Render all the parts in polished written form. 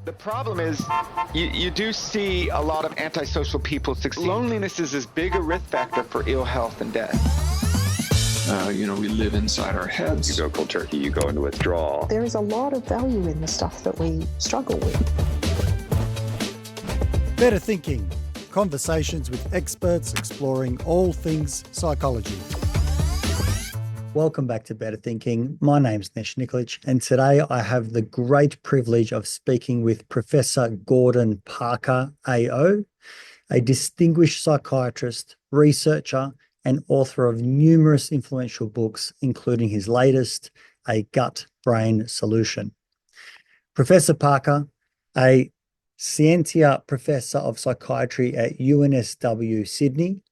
The problem is you do see a lot of antisocial people succeed. Loneliness is as big a risk factor for ill health and death. We live inside our heads. You go cold turkey, you go into withdrawal. There is a lot of value in the stuff that we struggle with. Better Thinking. Conversations with experts exploring all things psychology. Welcome back to Better Thinking. My name's Nesh Nikolic, and today I have the great privilege of speaking with Professor Gordon Parker, AO, a distinguished psychiatrist, researcher, and author of numerous influential books, including his latest, A Gut-Brain Solution. Professor Parker, a Scientia Professor of Psychiatry at UNSW Sydney,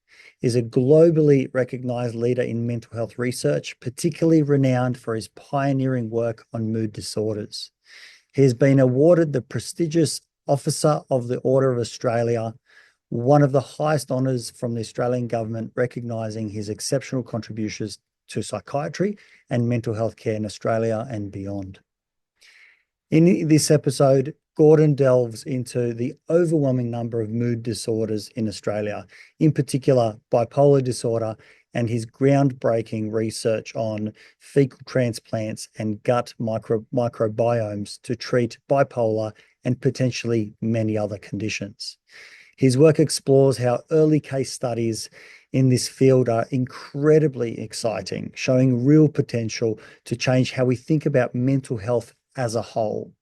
is a globally recognised leader in mental health research, particularly renowned for his pioneering work on mood disorders. He has been awarded the prestigious Officer of the Order of Australia, one of the highest honours from the Australian government, recognising his exceptional contributions to psychiatry and mental health care in Australia and beyond. In this episode, Gordon delves into the overwhelming number of mood disorders in Australia, in particular bipolar disorder, and his groundbreaking research on faecal transplants and gut microbiomes to treat bipolar and potentially many other conditions. His work explores how early case studies in this field are incredibly exciting, showing real potential to change how we think about mental health as a whole.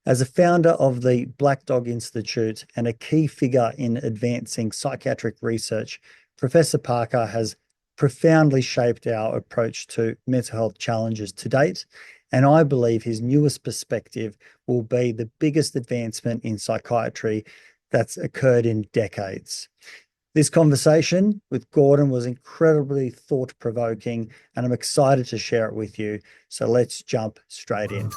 As a founder of the Black Dog Institute and a key figure in advancing psychiatric research, Professor Parker has profoundly shaped our approach to mental health challenges to date, and I believe his newest perspective will be the biggest advancement in psychiatry that's occurred in decades. This conversation with Gordon was incredibly thought-provoking, and I'm excited to share it with you. So let's jump straight in.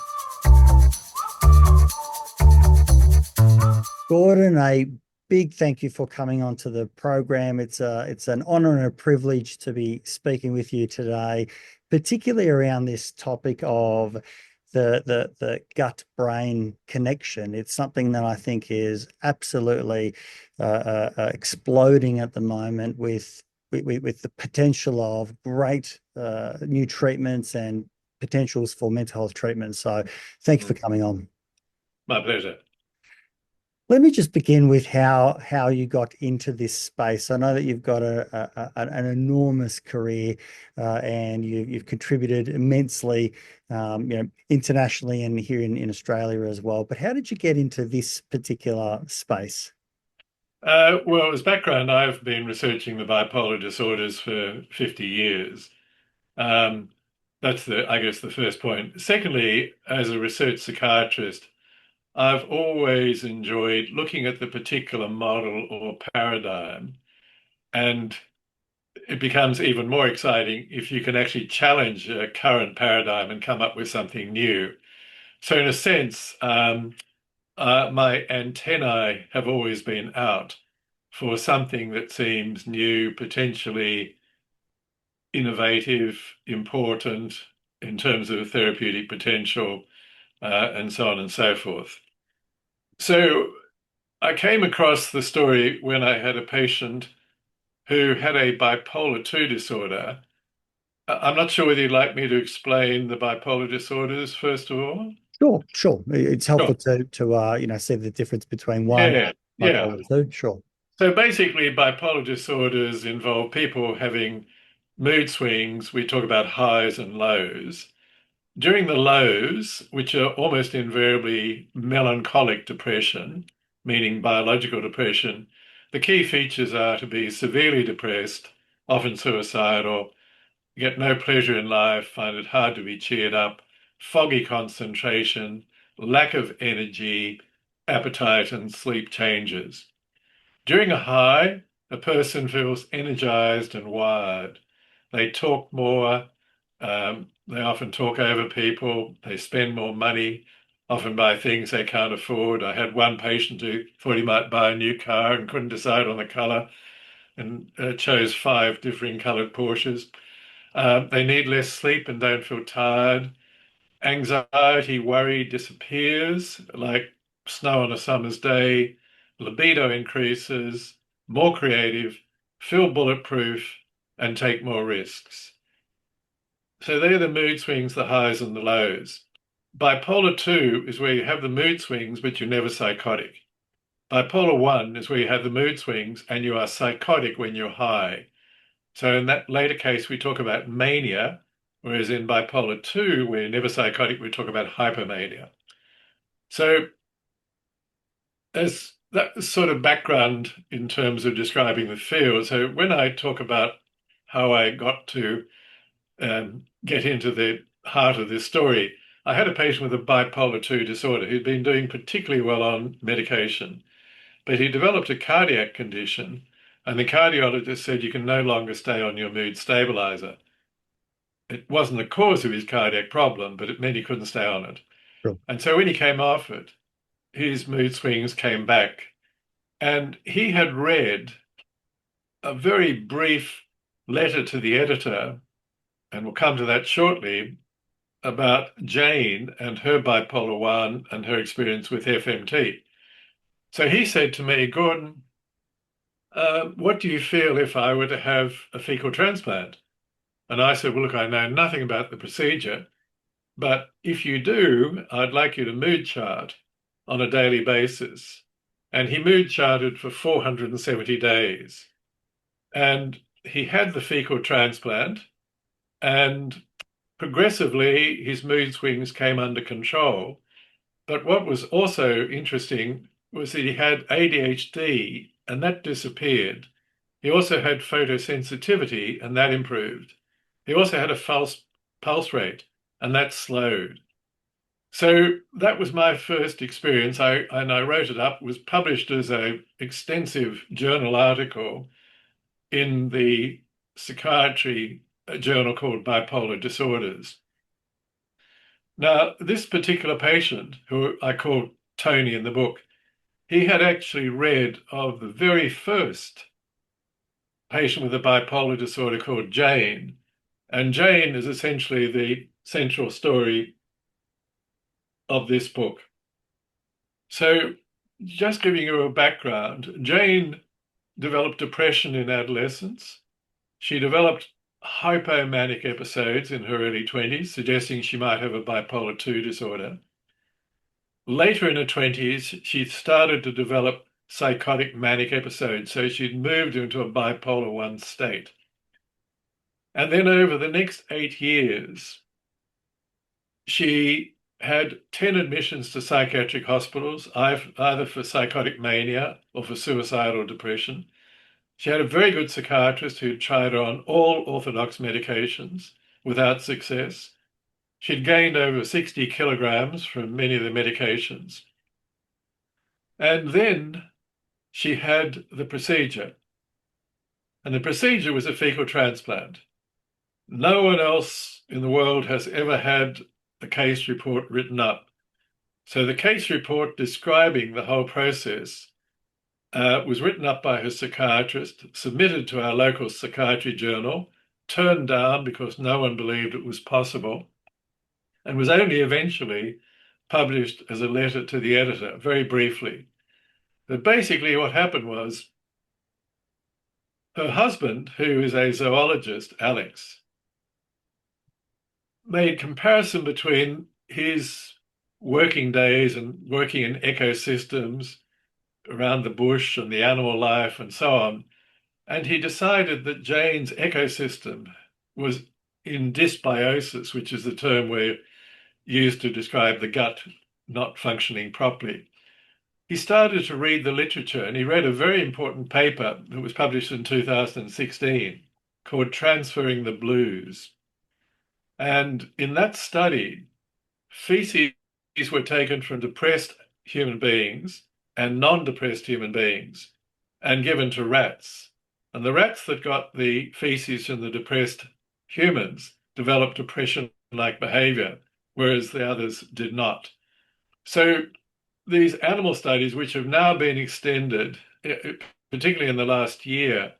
Gordon, a big thank you for coming onto the program. It's an honor and a privilege to be speaking with you today, particularly around this topic of the gut-brain connection. It's something that I think is absolutely exploding at the moment with the potential of great new treatments and potentials for mental health treatment. So thank you for coming on. My pleasure. Let me just begin with how you got into this space. I know that you've got an enormous career and you've contributed immensely, internationally and here in Australia as well. But how did you get into this particular space? Well, as background, I've been researching the bipolar disorders for 50 years. That's the first point. Secondly, as a research psychiatrist, I've always enjoyed looking at the particular model or paradigm, and it becomes even more exciting if you can actually challenge a current paradigm and come up with something new. So in a sense, my antennae have always been out for something that seems new, potentially innovative, important in terms of therapeutic potential, and so on and so forth. So I came across the story when I had a patient who had a bipolar 2 disorder. I'm not sure whether you'd like me to explain the bipolar disorders, first of all. Sure. It's helpful to see the difference between one and bipolar 2. Sure. So basically, bipolar disorders involve people having mood swings. We talk about highs and lows. During the lows, which are almost invariably melancholic depression, meaning biological depression, the key features are to be severely depressed, often suicidal, get no pleasure in life, find it hard to be cheered up, foggy concentration, lack of energy, appetite and sleep changes. During a high, a person feels energized and wired. They talk more. They often talk over people. They spend more money, often buy things they can't afford. I had one patient who thought he might buy a new car and couldn't decide on the color and chose 5 differing colored Porsches. They need less sleep and don't feel tired. Anxiety, worry disappears, like snow on a summer's day, libido increases, more creative, feel bulletproof, and take more risks. So they're the mood swings, the highs and the lows. Bipolar 2 is where you have the mood swings, but you're never psychotic. Bipolar 1 is where you have the mood swings and you are psychotic when you're high. So in that later case, we talk about mania, whereas in bipolar 2, we're never psychotic, we talk about hypomania. So as that sort of background in terms of describing the field, so when I talk about how I got to get into the heart of this story, I had a patient with a bipolar 2 disorder who'd been doing particularly well on medication, but he developed a cardiac condition, and the cardiologist said you can no longer stay on your mood stabilizer. It wasn't the cause of his cardiac problem, but it meant he couldn't stay on it. Sure. And so when he came off it, his mood swings came back. And he had read a very brief letter to the editor, and we'll come to that shortly, about Jane and her bipolar 1 and her experience with FMT. So he said to me, Gordon, what do you feel if I were to have a fecal transplant? And I said, well, look, I know nothing about the procedure, but if you do, I'd like you to mood chart on a daily basis. And he mood charted for 470 days. And he had the fecal transplant, and progressively his mood swings came under control. But what was also interesting was that he had ADHD, and that disappeared. He also had photosensitivity, and that improved. He also had a false pulse rate, and that slowed. So that was my first experience. I wrote it up. It was published as an extensive journal article in the Psychiatry journal called Bipolar Disorders. Now, this particular patient, who I call Tony in the book, he had actually read of the very first patient with a bipolar disorder called Jane. And Jane is essentially the central story of this book. So just giving you a background, Jane developed depression in adolescence. She developed hypomanic episodes in her early 20s, suggesting she might have a bipolar 2 disorder. Later in her 20s, she started to develop psychotic manic episodes, so she'd moved into a bipolar 1 state. And then over the next 8 years, she had 10 admissions to psychiatric hospitals, either for psychotic mania or for suicidal depression. She had a very good psychiatrist who tried her on all orthodox medications without success. She'd gained over 60 kilograms from many of the medications. And then she had the procedure. And the procedure was a fecal transplant. No one else in the world has ever had the case report written up. So the case report describing the whole process was written up by her psychiatrist, submitted to our local psychiatry journal, turned down because no one believed it was possible, and was only eventually published as a letter to the editor, very briefly. But basically what happened was her husband, who is a zoologist, Alex, made comparison between his working days and working in ecosystems around the bush and the animal life and so on. And he decided that Jane's ecosystem was in dysbiosis, which is the term we're used to describe the gut not functioning properly. He started to read the literature, and he read a very important paper that was published in 2016 called Transferring the Blues. And in that study, feces were taken from depressed human beings and non-depressed human beings and given to rats. And the rats that got the feces from the depressed humans developed depression-like behavior, whereas the others did not. So these animal studies, which have now been extended, particularly in the last year,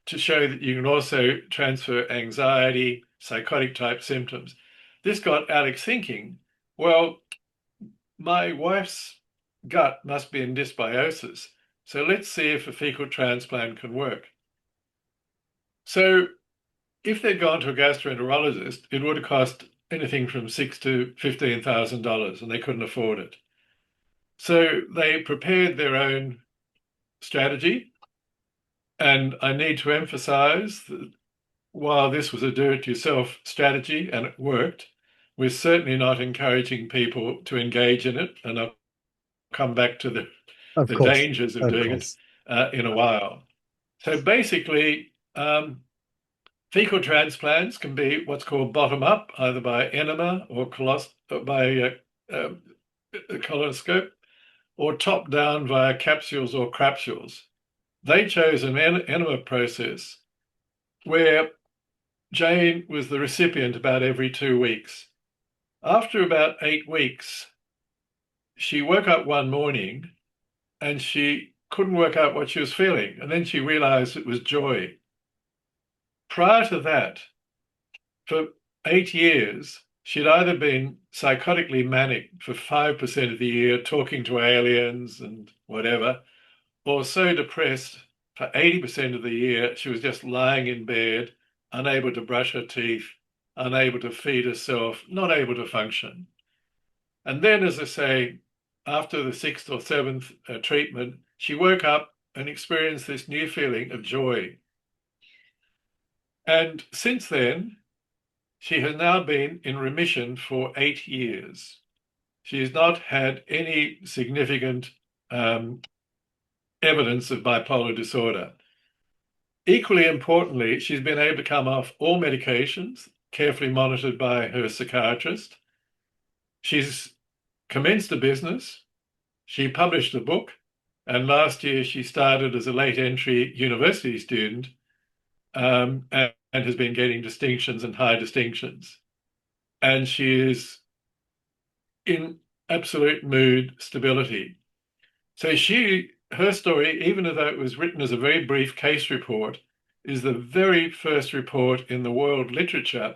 to show that you can also transfer anxiety, psychotic type symptoms. This got Alex thinking, well, my wife's gut must be in dysbiosis. So let's see if a fecal transplant can work. So if they'd gone to a gastroenterologist, it would have cost anything from $6,000 to $15,000, and they couldn't afford it. So they prepared their own strategy. And I need to emphasize that while this was a do-it-yourself strategy and it worked, we're certainly not encouraging people to engage in it. And I'll come back to the dangers of doing it in a while. So basically, fecal transplants can be what's called bottom-up, either by enema or by colonoscope, or top-down via capsules or crapsules. They chose an enema process where Jane was the recipient about every 2 weeks. After about 8 weeks, she woke up one morning and she couldn't work out what she was feeling. And then she realized it was joy. Prior to that, for 8 years, she'd either been psychotically manic for 5% of the year, talking to aliens and whatever, or so depressed for 80% of the year, she was just lying in bed, unable to brush her teeth, unable to feed herself, not able to function. And then, as I say, after the 6th or 7th treatment, she woke up and experienced this new feeling of joy. And since then, she has now been in remission for 8 years. She has not had any significant evidence of bipolar disorder. Equally importantly, she's been able to come off all medications, carefully monitored by her psychiatrist. She's commenced a business. She published a book. And last year, she started as a late entry university student and has been getting distinctions and high distinctions. And she is in absolute mood stability. So her story, even though it was written as a very brief case report, is the very first report in the world literature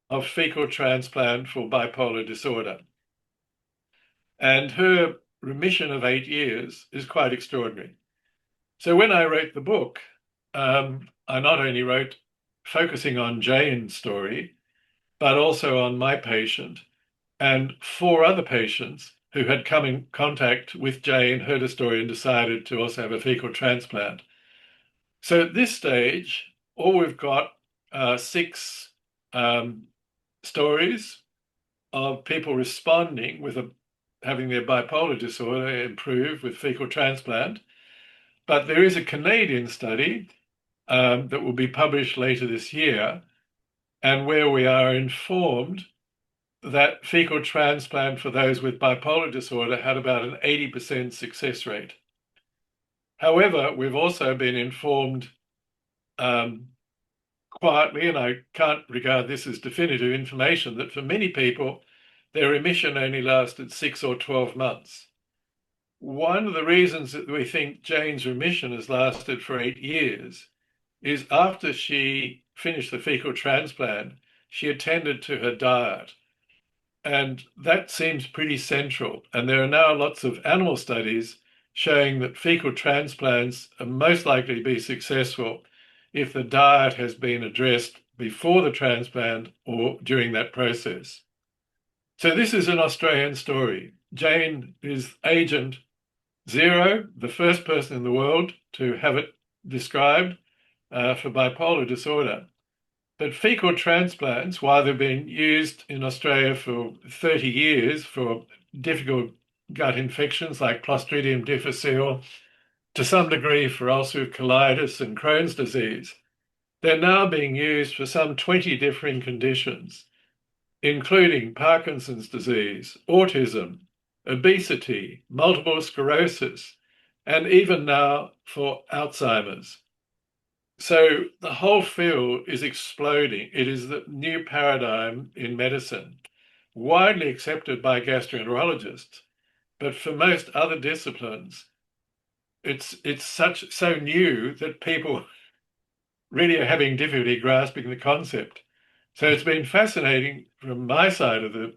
of fecal transplant for bipolar disorder. And her remission of 8 years is quite extraordinary. So when I wrote the book, I not only wrote focusing on Jane's story, but also on my patient and 4 other patients who had come in contact with Jane, heard a story, and decided to also have a fecal transplant. So at this stage, all we've got are 6 stories of people responding with having their bipolar disorder improve with fecal transplant. But there is a Canadian study that will be published later this year, and where we are informed that fecal transplant for those with bipolar disorder had about an 80% success rate. However, we've also been informed quietly, and I can't regard this as definitive information, that for many people, their remission only lasted 6 or 12 months. One of the reasons that we think Jane's remission has lasted for 8 years is after she finished the fecal transplant, she attended to her diet. And that seems pretty central. And there are now lots of animal studies showing that fecal transplants are most likely to be successful if the diet has been addressed before the transplant or during that process. So this is an Australian story. Jane is agent 0, the first person in the world to have it described for bipolar disorder. But fecal transplants, while they've been used in Australia for 30 years for difficult gut infections like Clostridium difficile, to some degree for ulcerative colitis and Crohn's disease, they're now being used for some 20 different conditions, including Parkinson's disease, autism, obesity, multiple sclerosis, and even now for Alzheimer's. So the whole field is exploding. It is the new paradigm in medicine, widely accepted by gastroenterologists, but for most other disciplines, it's so new that people really are having difficulty grasping the concept. So it's been fascinating from my side of the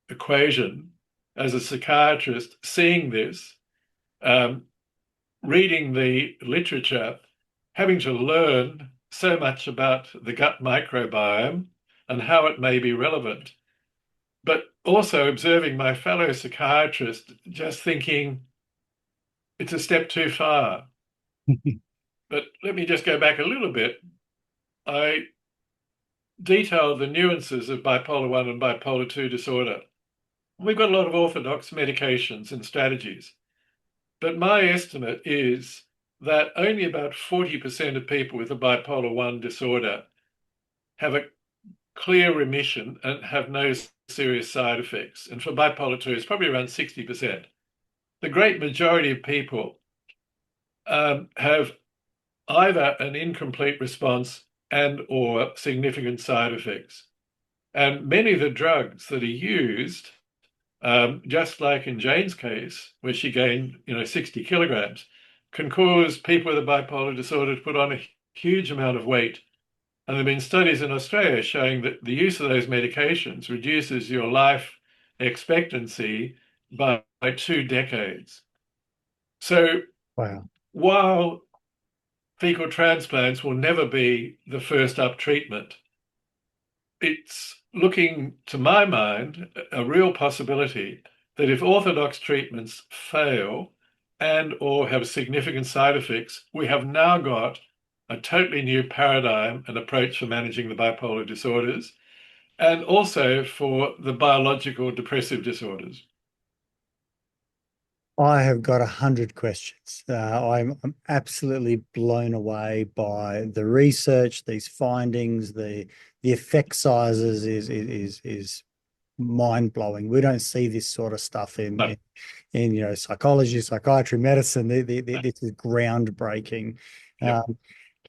equation as a psychiatrist, seeing this, reading the literature, having to learn so much about the gut microbiome and how it may be relevant, but also observing my fellow psychiatrists, just thinking it's a step too far. But let me just go back a little bit. I detailed the nuances of bipolar 1 and bipolar 2 disorder. We've got a lot of orthodox medications and strategies, but my estimate is that only about 40% of people with a bipolar 1 disorder have a clear remission and have no serious side effects. And for bipolar 2, it's probably around 60%. The great majority of people have either an incomplete response and or significant side effects. And many of the drugs that are used, just like in Jane's case, where she gained 60 kilograms, can cause people with a bipolar disorder to put on a huge amount of weight. And there have been studies in Australia showing that the use of those medications reduces your life expectancy by 2 decades. So Wow. while fecal transplants will never be the first up treatment, it's looking, to my mind, a real possibility that if orthodox treatments fail and or have significant side effects, we have now got a totally new paradigm and approach for managing the bipolar disorders and also for the biological depressive disorders. I have got 100 questions. I'm absolutely blown away by the research, these findings, the effect sizes is mind blowing. We don't see this sort of stuff in psychology, psychiatry, medicine. This is groundbreaking. Yep.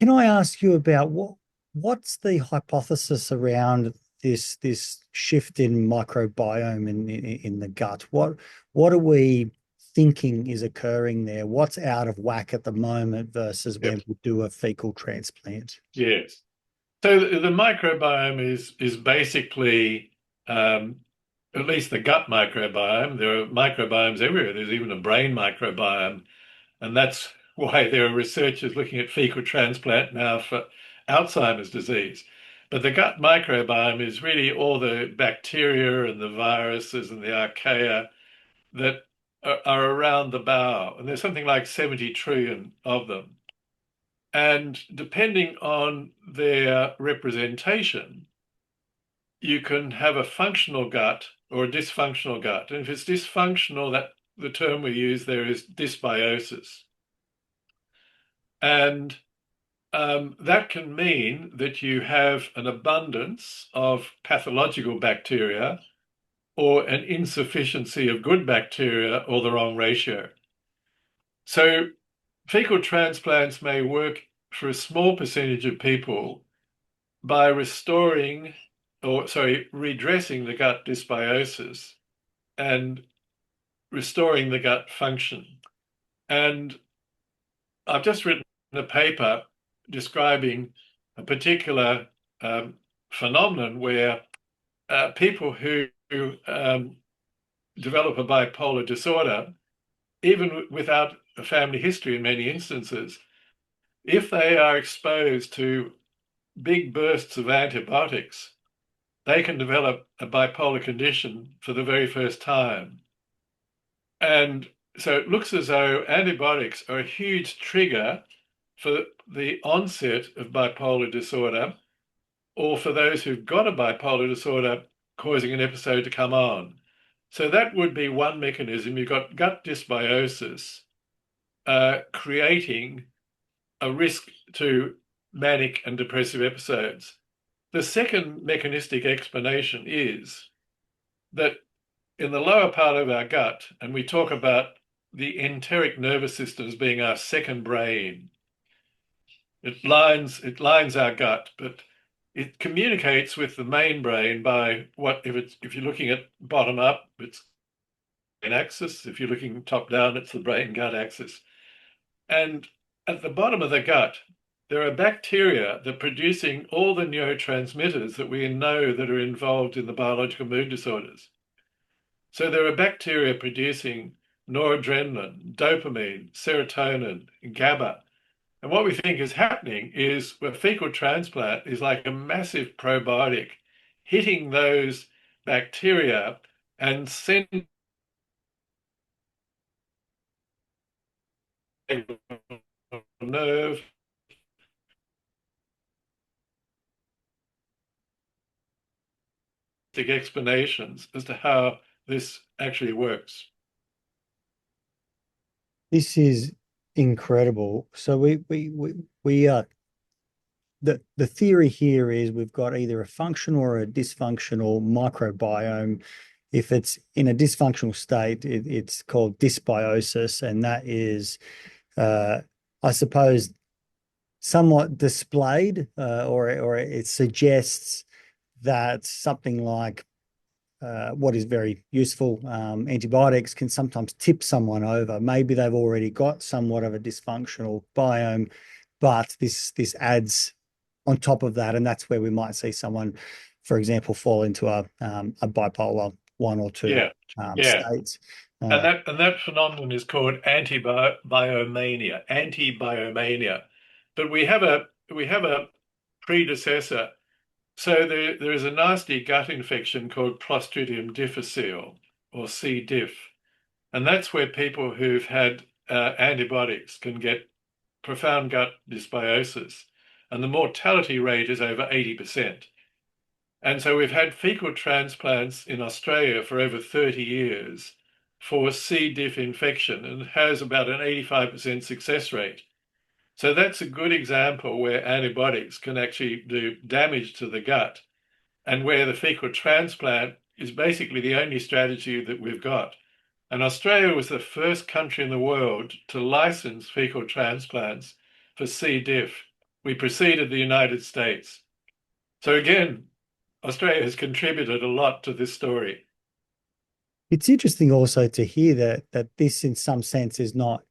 Can I ask you about what's the hypothesis around this shift in microbiome in the gut? What are we thinking is occurring there? What's out of whack at the moment versus when we do a fecal transplant? Yes. So the microbiome is basically, at least the gut microbiome. There are microbiomes everywhere. There's even a brain microbiome. And that's why there are researchers looking at fecal transplant now for Alzheimer's disease. But the gut microbiome is really all the bacteria and the viruses and the archaea that are around the bowel. And there's something like 70 trillion of them. And depending on their representation, you can have a functional gut or a dysfunctional gut. And if it's dysfunctional, that the term we use there is dysbiosis. And that can mean that you have an abundance of pathological bacteria or an insufficiency of good bacteria or the wrong ratio. So fecal transplants may work for a small percentage of people by redressing the gut dysbiosis and restoring the gut function. And I've just written a paper describing a particular phenomenon where people who develop a bipolar disorder, even without a family history in many instances, if they are exposed to big bursts of antibiotics, they can develop a bipolar condition for the very first time. And so it looks as though antibiotics are a huge trigger for the onset of bipolar disorder, or for those who've got a bipolar disorder causing an episode to come on. So that would be one mechanism. You've got gut dysbiosis creating a risk to manic and depressive episodes. The second mechanistic explanation is that in the lower part of our gut, and we talk about the enteric nervous system as being our second brain, it lines our gut, but it communicates with the main brain by if you're looking at bottom up, it's brain axis. If you're looking top down, it's the brain gut axis. And at the bottom of the gut, there are bacteria that are producing all the neurotransmitters that we know that are involved in the biological mood disorders. So there are bacteria producing noradrenaline, dopamine, serotonin, GABA. And what we think is happening is a fecal transplant is like a massive probiotic hitting those bacteria and sending nerve explanations as to how this actually works. This is incredible. So the theory here is we've got either a functional or a dysfunctional microbiome. If it's in a dysfunctional state, it's called dysbiosis, and that is, I suppose, somewhat displayed, or it suggests that something like what is very useful, antibiotics can sometimes tip someone over. Maybe they've already got somewhat of a dysfunctional biome, but this adds on top of that, and that's where we might see someone, for example, fall into a bipolar 1 or 2 Yeah, yeah. states. And that phenomenon is called antibiomania, antibiomania. But we have a predecessor. So there is a nasty gut infection called Clostridium difficile, or C. diff, and that's where people who've had antibiotics can get profound gut dysbiosis, and the mortality rate is over 80%. And so we've had fecal transplants in Australia for over 30 years for C. diff infection, and it has about an 85% success rate. So that's a good example where antibiotics can actually do damage to the gut, and where the fecal transplant is basically the only strategy that we've got. And Australia was the first country in the world to license fecal transplants for C. diff. We preceded the United States. So again, Australia has contributed a lot to this story. It's interesting also to hear that this, in some sense, is not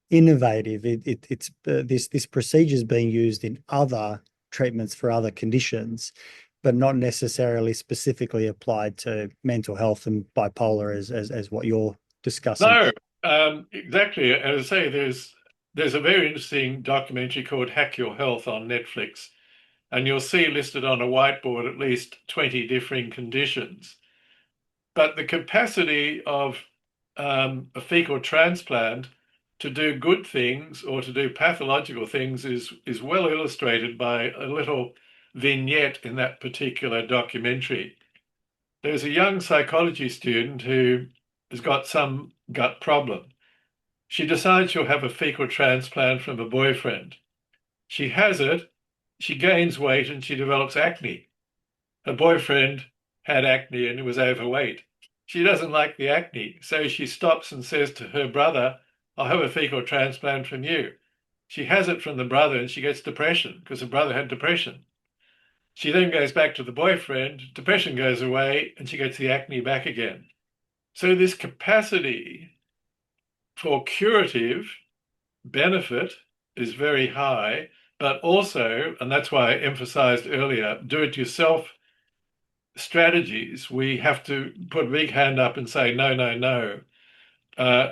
innovative. It's this procedure is being used in other treatments for other conditions, but not necessarily specifically applied to mental health and bipolar as what you're discussing. No, exactly. As I say, there's a very interesting documentary called Hack Your Health on Netflix, and you'll see listed on a whiteboard at least 20 differing conditions. But the capacity of a fecal transplant to do good things or to do pathological things is well illustrated by a little vignette in that particular documentary. There's a young psychology student who has got some gut problem. She decides she'll have a fecal transplant from a boyfriend. She has it, she gains weight, and she develops acne. Her boyfriend had acne and was overweight. She doesn't like the acne, so she stops and says to her brother, I'll have a fecal transplant from you. She has it from the brother and she gets depression because the brother had depression. She then goes back to the boyfriend, depression goes away, and she gets the acne back again. So this capacity for curative benefit is very high, but also, and that's why I emphasized earlier, do-it-yourself strategies, we have to put a big hand up and say, no, no, no,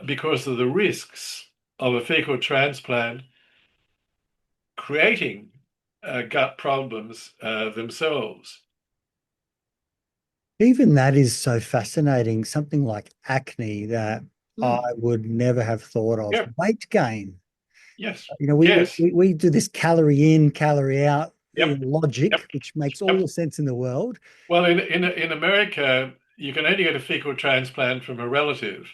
because of the risks of a fecal transplant creating gut problems themselves. Even that is so fascinating. Something like acne that I would never have thought of. Yep. Weight gain. Yes. You know, Yes. we do this calorie in, calorie out Yep. logic, Yep. which makes all the sense in the world. Well, in America, you can only get a fecal transplant from a relative.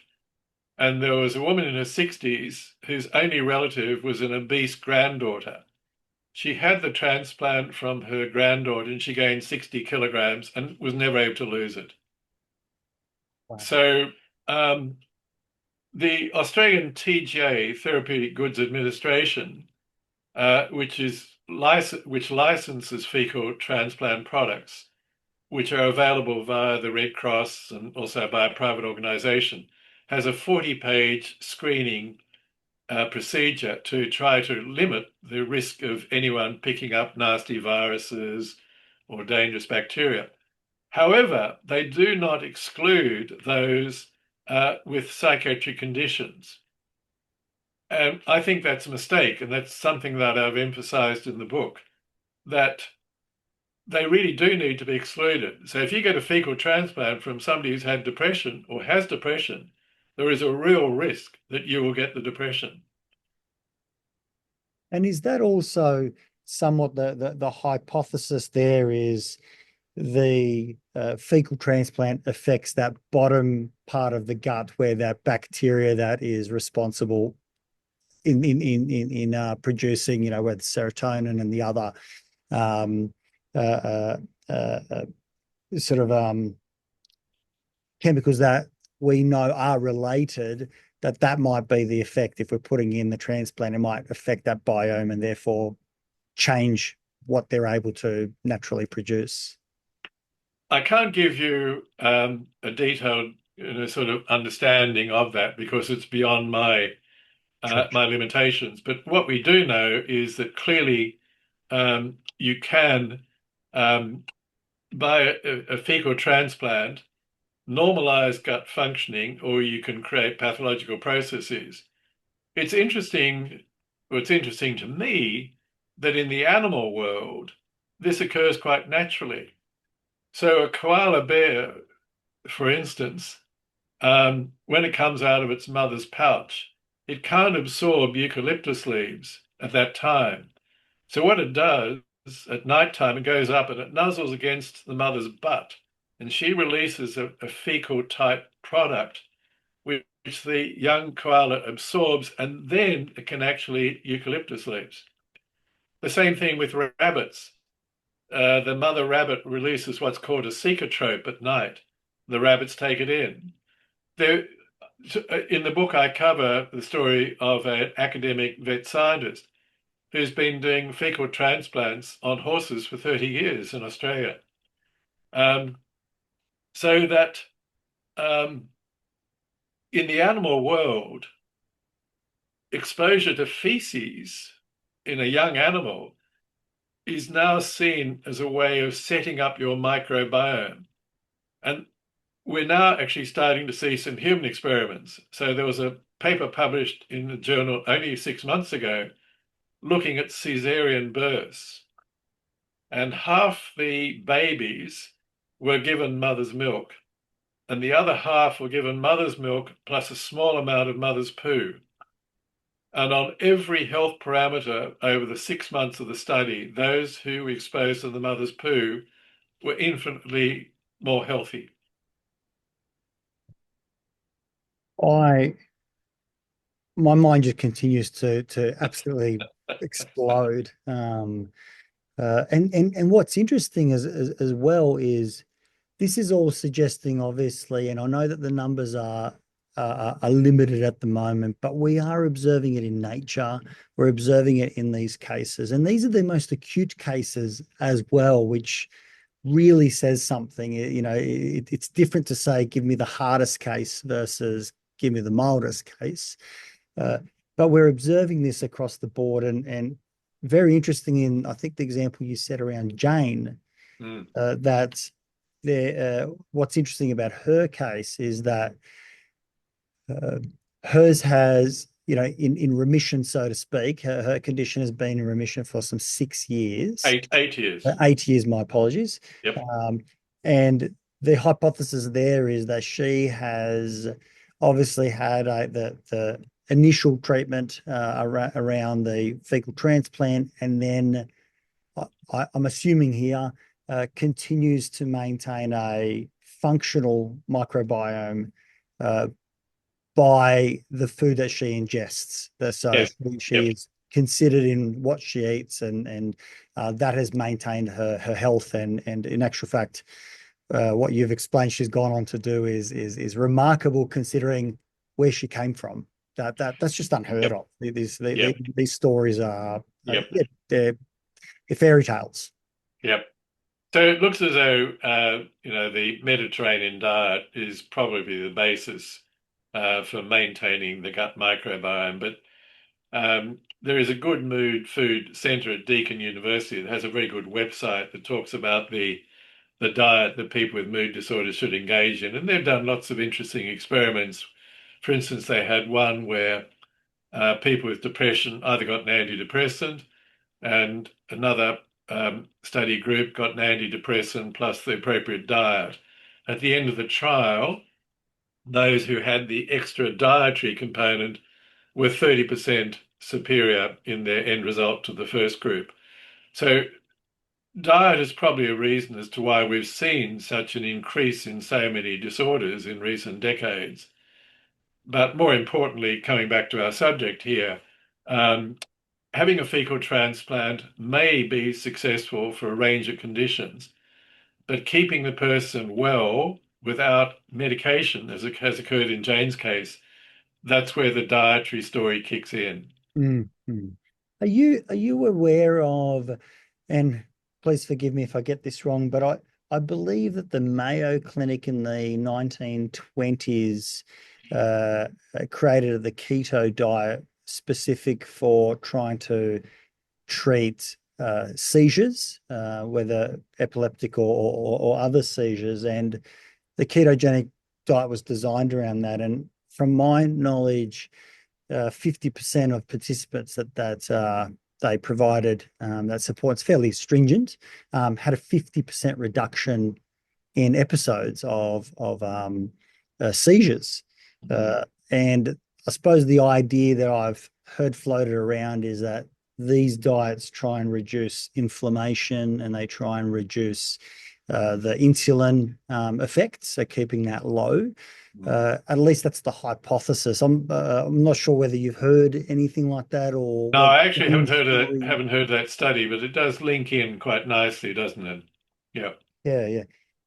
And there was a woman in her 60s whose only relative was an obese granddaughter. She had the transplant from her granddaughter and she gained 60 kilograms and was never able to lose it. Wow. So the Australian TGA, Therapeutic Goods Administration, which licenses fecal transplant products, which are available via the Red Cross and also by a private organisation, has a 40-page screening procedure to try to limit the risk of anyone picking up nasty viruses or dangerous bacteria. However, they do not exclude those with psychiatric conditions. And I think that's a mistake, and that's something that I've emphasized in the book, that they really do need to be excluded. So if you get a fecal transplant from somebody who's had depression or has depression, there is a real risk that you will get the depression. And is that also somewhat the hypothesis there is the fecal transplant affects that bottom part of the gut where that bacteria that is responsible in producing, where the serotonin and the other sort of chemicals that we know are related, that might be the effect. If we're putting in the transplant, it might affect that biome and therefore change what they're able to naturally produce. I can't give you a detailed sort of understanding of that because it's beyond my my limitations. But what we do know is that clearly you can, by a fecal transplant, normalize gut functioning, or you can create pathological processes. It's interesting, or it's interesting to me, that in the animal world, this occurs quite naturally. So a koala bear, for instance, when it comes out of its mother's pouch, it can't absorb eucalyptus leaves at that time. So what it does at night time, it goes up and it nuzzles against the mother's butt, and she releases a fecal type product which the young koala absorbs, and then it can actually eat eucalyptus leaves. The same thing with rabbits. The mother rabbit releases what's called a cecotrope at night. The rabbits take it in. In the book, I cover the story of an academic vet scientist who's been doing fecal transplants on horses for 30 years in Australia. So that in the animal world, exposure to feces in a young animal is now seen as a way of setting up your microbiome. And we're now actually starting to see some human experiments. So there was a paper published in the journal only 6 months ago looking at cesarean births. And half the babies were given mother's milk, and the other half were given mother's milk plus a small amount of mother's poo. And on every health parameter over the 6 months of the study, those who were exposed to the mother's poo were infinitely more healthy. My mind just continues to absolutely explode. And what's interesting as well is this is all suggesting, obviously, and I know that the numbers are limited at the moment, but we are observing it in nature. We're observing it in these cases, and these are the most acute cases as well, which really says something. It's different to say, give me the hardest case versus give me the mildest case. But we're observing this across the board, and very interesting in, I think, the example you said around Jane, that what's interesting about her case is that hers has, in remission, so to speak. Her condition has been in remission for some 6 years. 8 years. 8 years, my apologies. Yep. And the hypothesis there is that she has obviously had the initial treatment around the fecal transplant, and then I'm assuming here continues to maintain a functional microbiome by the food that she ingests. So she is considered in what she eats, and that has maintained her health. And in actual fact, what you've explained she's gone on to do is remarkable, considering where she came from. That's just unheard of. These stories are they're fairy tales. Yep. So it looks as though the Mediterranean diet is probably the basis for maintaining the gut microbiome. But there is a good mood food centre at Deakin University that has a very good website that talks about the the diet that people with mood disorders should engage in. And they've done lots of interesting experiments. For instance, they had one where people with depression either got an antidepressant, and another study group got an antidepressant plus the appropriate diet. At the end of the trial, those who had the extra dietary component were 30% superior in their end result to the first group. So diet is probably a reason as to why we've seen such an increase in so many disorders in recent decades. But more importantly, coming back to our subject here, having a fecal transplant may be successful for a range of conditions, but keeping the person well without medication, as it has occurred in Jane's case, that's where the dietary story kicks in. Mm-hmm. Are you aware of, and please forgive me if I get this wrong, but I believe that the Mayo Clinic in the 1920s created the keto diet specific for trying to treat seizures, whether epileptic or other seizures, and the ketogenic diet was designed around that. And from my knowledge, 50% of participants that they provided that support's fairly stringent, had a 50% reduction in episodes of seizures. And I suppose the idea that I've heard floated around is that these diets try and reduce inflammation, and they try and reduce the insulin effects, so keeping that low. At least that's the hypothesis. I'm not sure whether you've heard anything like that or. No, I actually haven't heard that study, but it does link in quite nicely, doesn't it? Yeah. Yeah.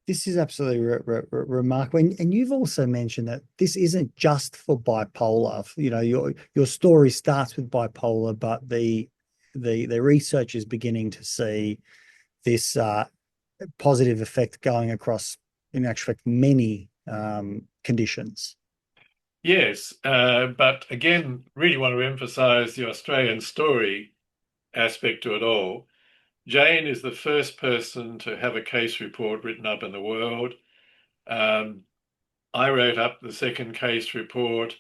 This is absolutely remarkable. And you've also mentioned that this isn't just for bipolar. You know, your story starts with bipolar, but the research is beginning to see this positive effect going across, in actual fact, many conditions. Yes, but again, really want to emphasize the Australian story aspect to it all. Jane is the first person to have a case report written up in the world. I wrote up the second case report.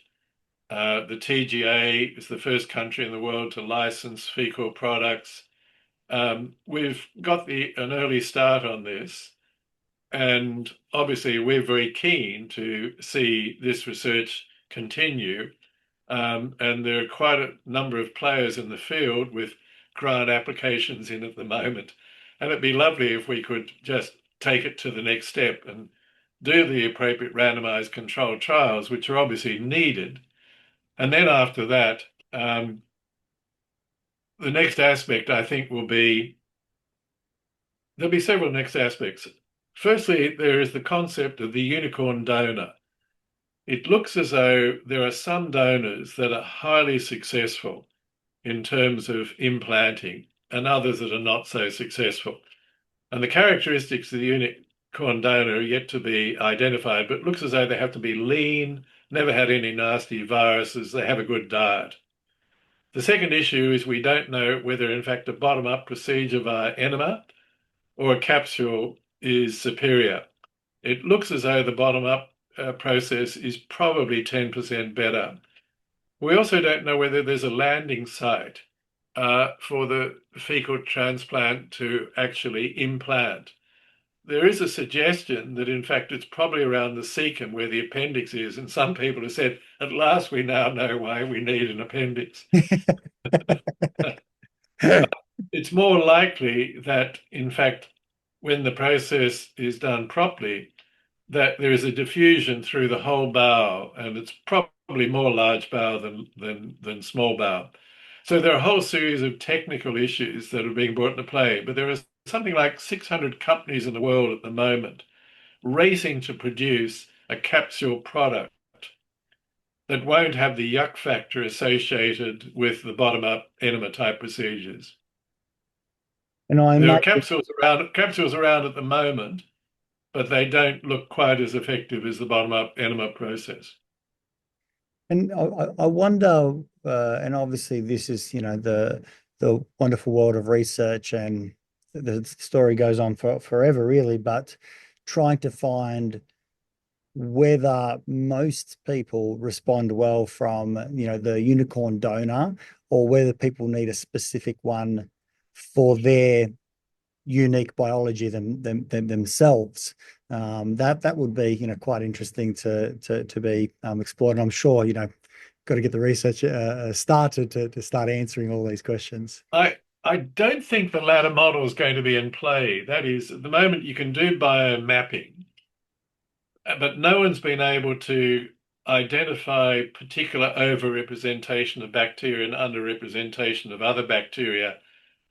The TGA is the first country in the world to license fecal products. We've got an early start on this, and obviously we're very keen to see this research continue. And there are quite a number of players in the field with grant applications in at the moment. And it'd be lovely if we could just take it to the next step and do the appropriate randomized controlled trials, which are obviously needed. And then after that, the next aspect, I think, there'll be several next aspects. Firstly, there is the concept of the unicorn donor. It looks as though there are some donors that are highly successful in terms of implanting and others that are not so successful. And the characteristics of the unicorn donor are yet to be identified, but it looks as though they have to be lean, never had any nasty viruses, they have a good diet. The second issue is we don't know whether, in fact, a bottom-up procedure via enema or a capsule is superior. It looks as though the bottom-up process is probably 10% better. We also don't know whether there's a landing site for the fecal transplant to actually implant. There is a suggestion that, in fact, it's probably around the cecum where the appendix is, and some people have said, at last we now know why we need an appendix. It's more likely that, in fact, when the process is done properly, that there is a diffusion through the whole bowel, and it's probably more large bowel than small bowel. So there are a whole series of technical issues that are being brought into play, but there are something like 600 companies in the world at the moment racing to produce a capsule product that won't have the yuck factor associated with the bottom-up enema type procedures. And there are capsules around at the moment, but they don't look quite as effective as the bottom-up enema process. And I wonder, and obviously this is, the wonderful world of research and the story goes on for forever, really, but trying to find whether most people respond well from, the unicorn donor, or whether people need a specific one for their unique biology themselves. That would be, quite interesting to be explored. And I'm sure, got to get the research started to start answering all these questions. I don't think the latter model is going to be in play. That is, at the moment you can do biomapping, but no one's been able to identify particular overrepresentation of bacteria and underrepresentation of other bacteria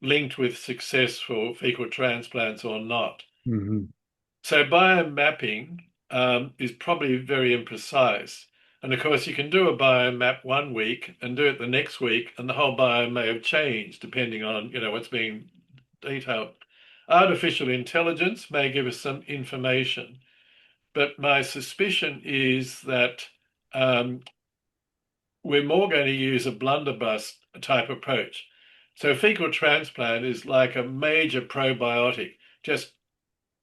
linked with successful fecal transplants or not. Mm-hmm. So biomapping is probably very imprecise. And of course, you can do a biomap 1 week and do it the next week, and the whole biome may have changed depending on what's being detailed. Artificial intelligence may give us some information, but my suspicion is that we're more going to use a blunderbuss type approach. So fecal transplant is like a major probiotic, just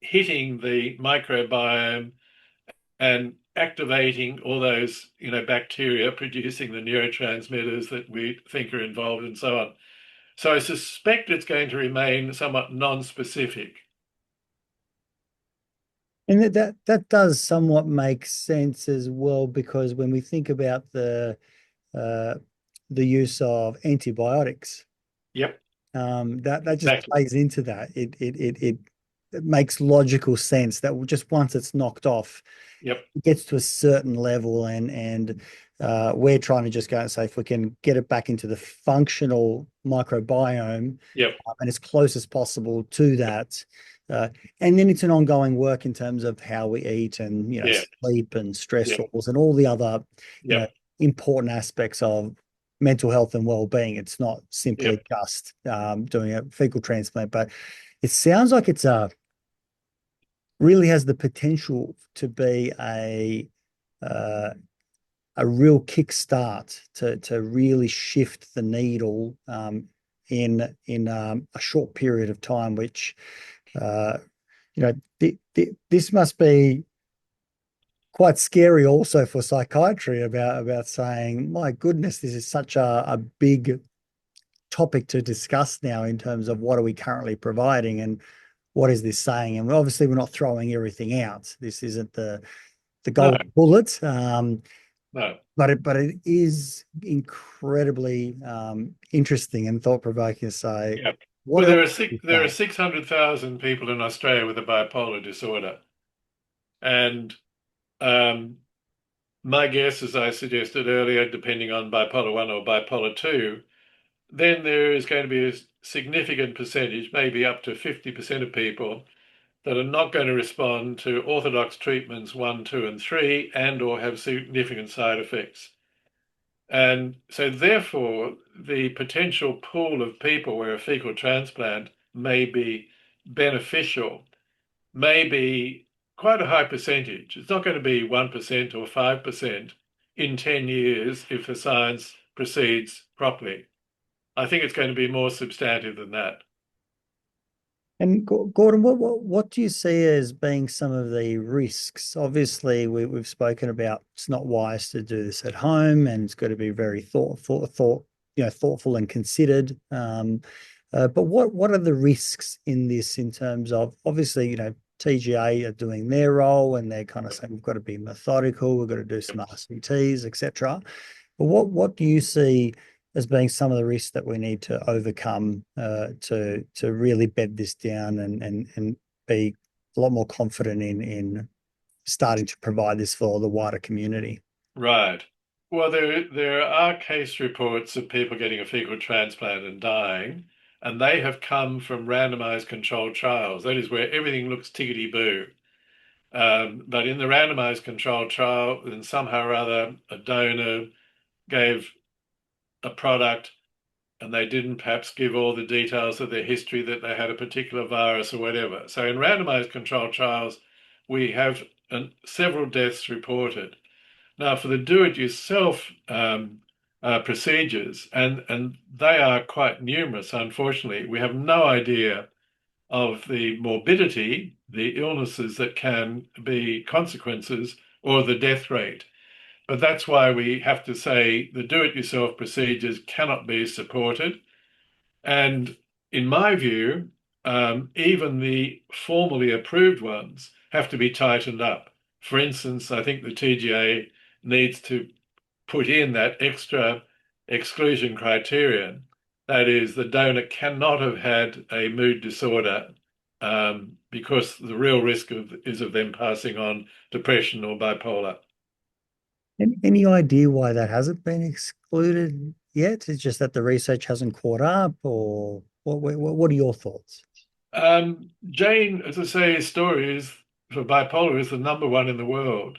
hitting the microbiome and activating all those, bacteria producing the neurotransmitters that we think are involved and so on. So I suspect it's going to remain somewhat non-specific. And that does somewhat make sense as well, because when we think about the use of antibiotics, Yep. that just Exactly. plays into that. It makes logical sense that just once it's knocked off, Yep. it gets to a certain level, and we're trying to just go and say if we can get it back into the functional microbiome, Yep. and as close as possible to that. And then it's an ongoing work in terms of how we eat and sleep and stress levels and all the other important aspects of mental health and well-being. It's not simply just doing a fecal transplant, but it sounds like it's really has the potential to be a real kickstart to really shift the needle in a short period of time, which this must be quite scary also for psychiatry about saying, my goodness, this is such a big topic to discuss now in terms of what are we currently providing and what is this saying. And obviously we're not throwing everything out. This isn't the golden bullet. No. But it is incredibly interesting and thought-provoking to say. Yeah. Well, there are 600,000 people in Australia with a bipolar disorder. And my guess, as I suggested earlier, depending on bipolar 1 or bipolar 2, then there is going to be a significant percentage, maybe up to 50% of people, that are not going to respond to orthodox treatments 1, 2, and 3, and or have significant side effects. And so therefore, the potential pool of people where a fecal transplant may be beneficial may be quite a high percentage. It's not going to be 1% or 5% in 10 years if the science proceeds properly. I think it's going to be more substantive than that. And Gordon, what do you see as being some of the risks? Obviously, we've spoken about it's not wise to do this at home, and it's got to be very thoughtful and considered. But what are the risks in this in terms of, obviously, TGA are doing their role and they're kind of saying we've got to be methodical, we've got to do some RCTs, etc. But what do you see as being some of the risks that we need to overcome to really bed this down and be a lot more confident in starting to provide this for the wider community? Right. Well, there are case reports of people getting a fecal transplant and dying, and they have come from randomized controlled trials. That is where everything looks tickety-boo. But in the randomized controlled trial, then somehow or other, a donor gave a product and they didn't perhaps give all the details of their history, that they had a particular virus or whatever. So in randomized controlled trials, we have several deaths reported. Now, for the do-it-yourself procedures, and they are quite numerous, unfortunately, we have no idea of the morbidity, the illnesses that can be consequences, or the death rate. But that's why we have to say the do-it-yourself procedures cannot be supported. And in my view, even the formally approved ones have to be tightened up. For instance, I think the TGA needs to put in that extra exclusion criterion. That is, the donor cannot have had a mood disorder because the real risk is of them passing on depression or bipolar. Any idea why that hasn't been excluded yet? It's just that the research hasn't caught up, or what are your thoughts? Jane, as I say, his story is for bipolar is the number one in the world.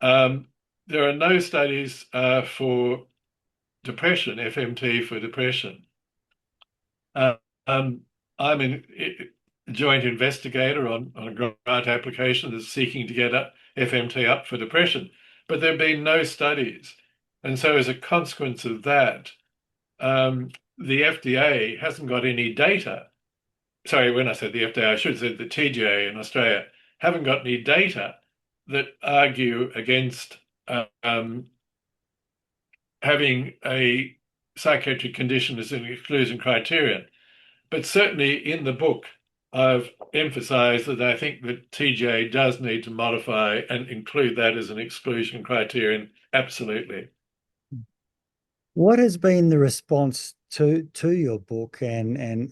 There are no studies for depression, FMT for depression. I'm a joint investigator on a grant application that's seeking to get FMT up for depression, but there have been no studies. And so as a consequence of that, the FDA hasn't got any data. Sorry, when I said the FDA, I should have said the TGA in Australia haven't got any data that argue against having a psychiatric condition as an exclusion criterion. But certainly in the book, I've emphasized that I think that TGA does need to modify and include that as an exclusion criterion. Absolutely. What has been the response to your book? And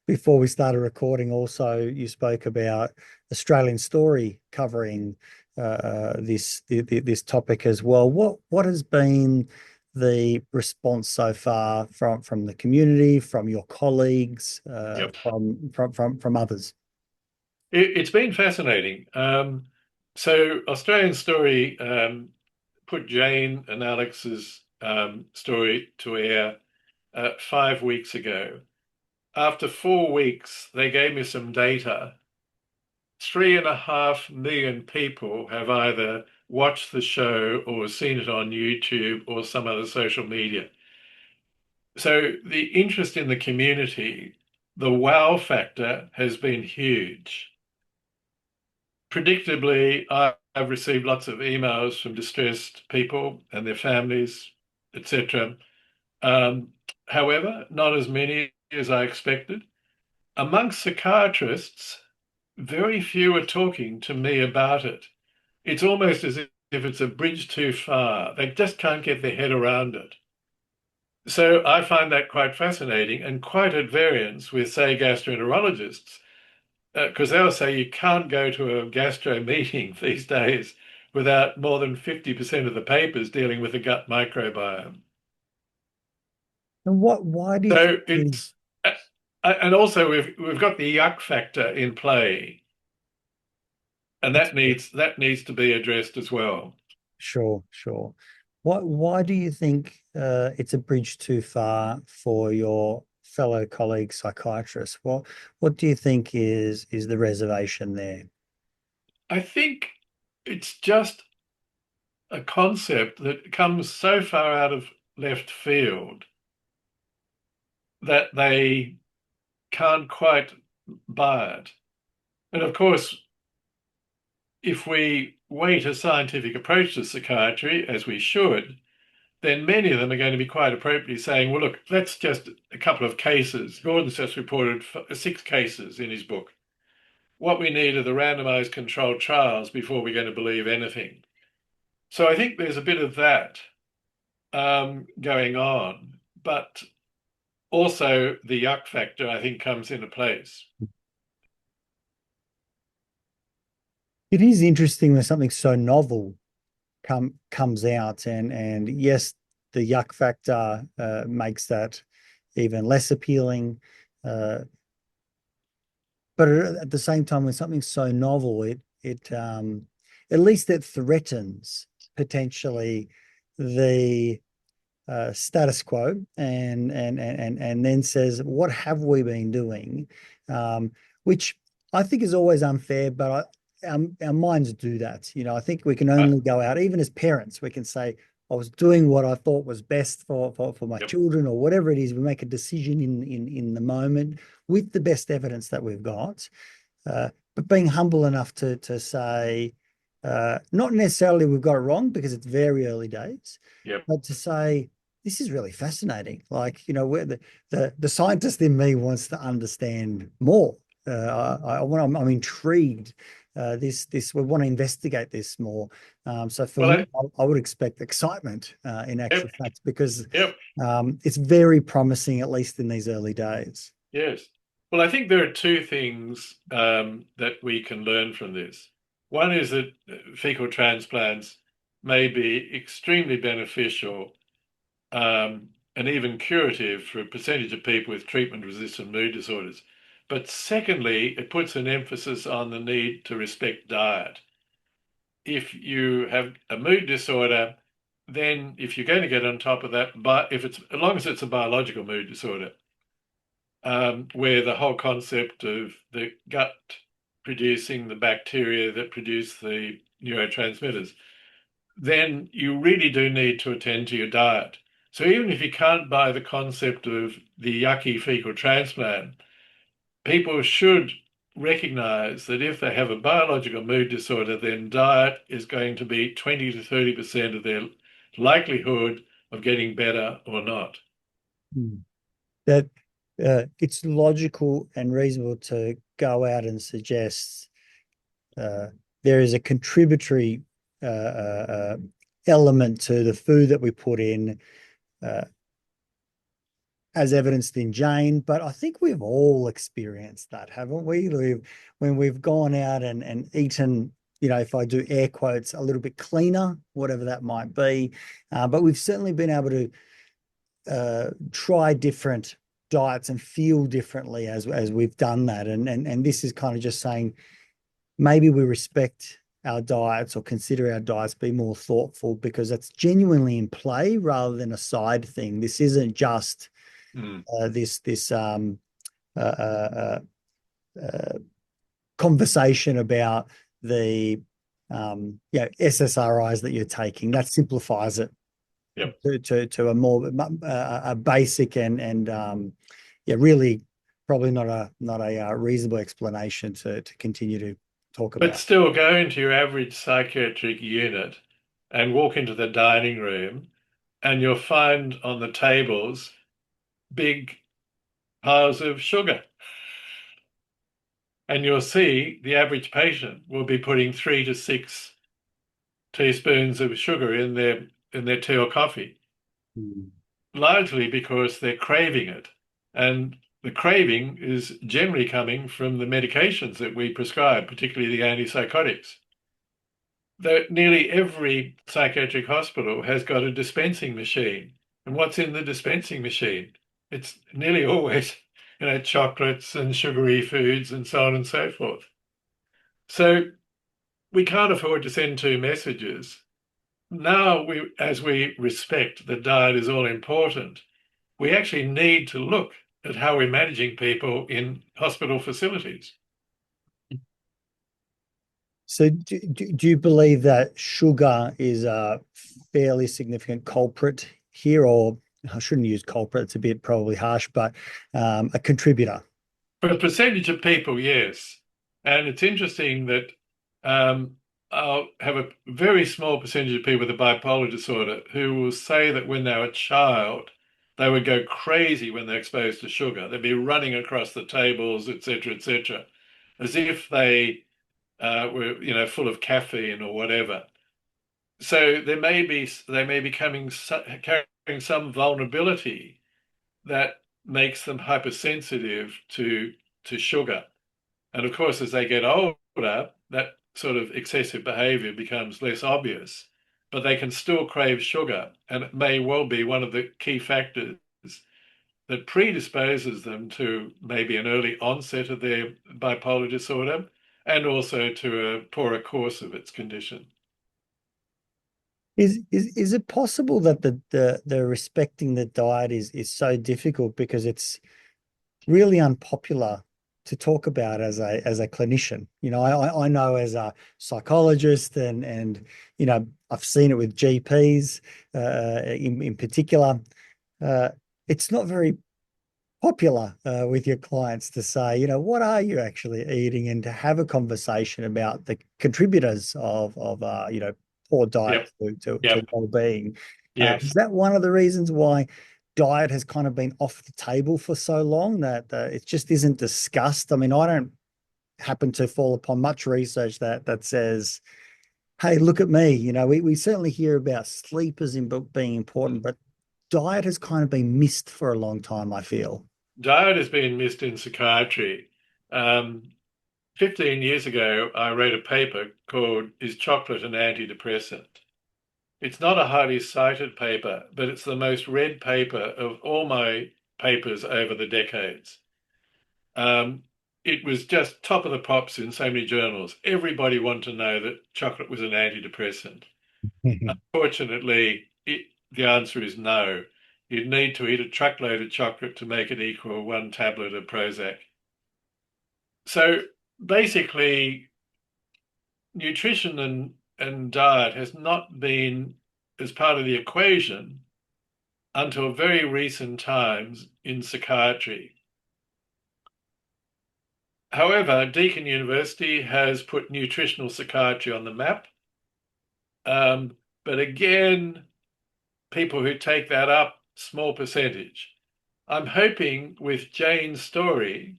before we started recording, also you spoke about Australian Story covering this topic as well. What has been the response so far from the community, from your colleagues, from others? It's been fascinating. So Australian Story put Jane and Alex's story to air 5 weeks ago. After 4 weeks, they gave me some data. 3.5 million people have either watched the show or seen it on YouTube or some other social media. So the interest in the community, the wow factor has been huge. Predictably, I've received lots of emails from distressed people and their families, etc. However, not as many as I expected. Amongst psychiatrists, very few are talking to me about it. It's almost as if it's a bridge too far. They just can't get their head around it. So I find that quite fascinating and quite at variance with, say, gastroenterologists, because they'll say you can't go to a gastro meeting these days without more than 50% of the papers dealing with the gut microbiome. And why do you So think it's, and also we've got the yuck factor in play, and that needs to be addressed as well. Sure. Why do you think it's a bridge too far for your fellow colleague psychiatrists? What do you think is the reservation there? I think it's just a concept that comes so far out of left field that they can't quite buy it. And of course, if we weight a scientific approach to psychiatry, as we should, then many of them are going to be quite appropriately saying, well, look, that's just a couple of cases. Gordon's just reported 6 cases in his book. What we need are the randomized controlled trials before we're going to believe anything. So I think there's a bit of that going on, but also the yuck factor, I think, comes into place. It is interesting when something so novel comes out, and yes, the yuck factor makes that even less appealing. But at the same time, when something's so novel, it at least it threatens potentially the status quo, and then says, what have we been doing? Which I think is always unfair, but our minds do that. I think we can only go out, even as parents, we can say, I was doing what I thought was best for my Yep. children, or whatever it is. We make a decision in the moment with the best evidence that we've got, but being humble enough to say, not necessarily we've got it wrong because it's very early days, Yep. but to say this is really fascinating. Like, where the scientist in me wants to understand more. I'm intrigued. We want to investigate this more. So for Well, me, I would expect excitement in actual yep. fact, because Yep. it's very promising, at least in these early days. Yes. Well, I think there are two things that we can learn from this. One is that fecal transplants may be extremely beneficial and even curative for a percentage of people with treatment-resistant mood disorders. But secondly, it puts an emphasis on the need to respect diet. If you have a mood disorder, then if you're going to get on top of that, but as long as it's a biological mood disorder, where the whole concept of the gut producing the bacteria that produce the neurotransmitters, then you really do need to attend to your diet. So even if you can't buy the concept of the yucky fecal transplant, people should recognize that if they have a biological mood disorder, then diet is going to be 20 to 30% of their likelihood of getting better or not. That it's logical and reasonable to go out and suggest there is a contributory element to the food that we put in, as evidenced in Jane. But I think we've all experienced that, haven't we? When we've gone out and eaten, if I do air quotes, a little bit cleaner, whatever that might be. But we've certainly been able to try different diets and feel differently as we've done that. And this is kind of just saying, maybe we respect our diets, or consider our diets be more thoughtful, because that's genuinely in play rather than a side thing. This isn't just this conversation about the SSRIs that you're taking. That simplifies it. Yep. to a more a basic and really probably not a reasonable explanation to continue to talk about. But still, go into your average psychiatric unit and walk into the dining room, and you'll find on the tables big piles of sugar. And you'll see the average patient will be putting 3 to 6 teaspoons of sugar in their tea or coffee, largely because they're craving it. And the craving is generally coming from the medications that we prescribe, particularly the antipsychotics. Nearly every psychiatric hospital has got a dispensing machine. And what's in the dispensing machine? It's nearly always, chocolates and sugary foods and so on and so forth. So we can't afford to send two messages. Now, as we respect that diet is all important, we actually need to look at how we're managing people in hospital facilities. So do you believe that sugar is a fairly significant culprit here? Or I shouldn't use culprit, it's a bit probably harsh, but a contributor? For a percentage of people, yes. And it's interesting that I'll have a very small percentage of people with a bipolar disorder who will say that when they were a child, they would go crazy when they're exposed to sugar. They'd be running across the tables, etc., as if they were, full of caffeine or whatever. So they may be carrying some vulnerability that makes them hypersensitive to sugar. And of course, as they get older, that sort of excessive behavior becomes less obvious, but they can still crave sugar. And it may well be one of the key factors that predisposes them to maybe an early onset of their bipolar disorder, and also to a poorer course of its condition. Is it possible that the respecting the diet is so difficult because it's really unpopular to talk about as a clinician. You know, I know as a psychologist and you know, I've seen it with GPs in particular. It's not very popular with your clients to say, you know, what are you actually eating, and to have a conversation about the contributors of you know, poor diet to well-being. Yes. Is that one of the reasons why diet has kind of been off the table for so long, that it just isn't discussed? I mean, I don't happen to fall upon much research that says, hey, look at me. You know, we certainly hear about sleep as being important, but diet has kind of been missed for a long time, I feel. Diet has been missed in psychiatry. 15 years ago, I wrote a paper called Is Chocolate an Antidepressant? It's not a highly cited paper, but it's the most read paper of all my papers over the decades. It was just top of the pops in so many journals. Everybody wanted to know that chocolate was an antidepressant. Unfortunately, the answer is no. You'd need to eat a truckload of chocolate to make it equal one tablet of Prozac. So basically, nutrition and diet has not been as part of the equation until very recent times in psychiatry. However, Deakin University has put nutritional psychiatry on the map. But again, people who take that up, small percentage. I'm hoping with Jane's story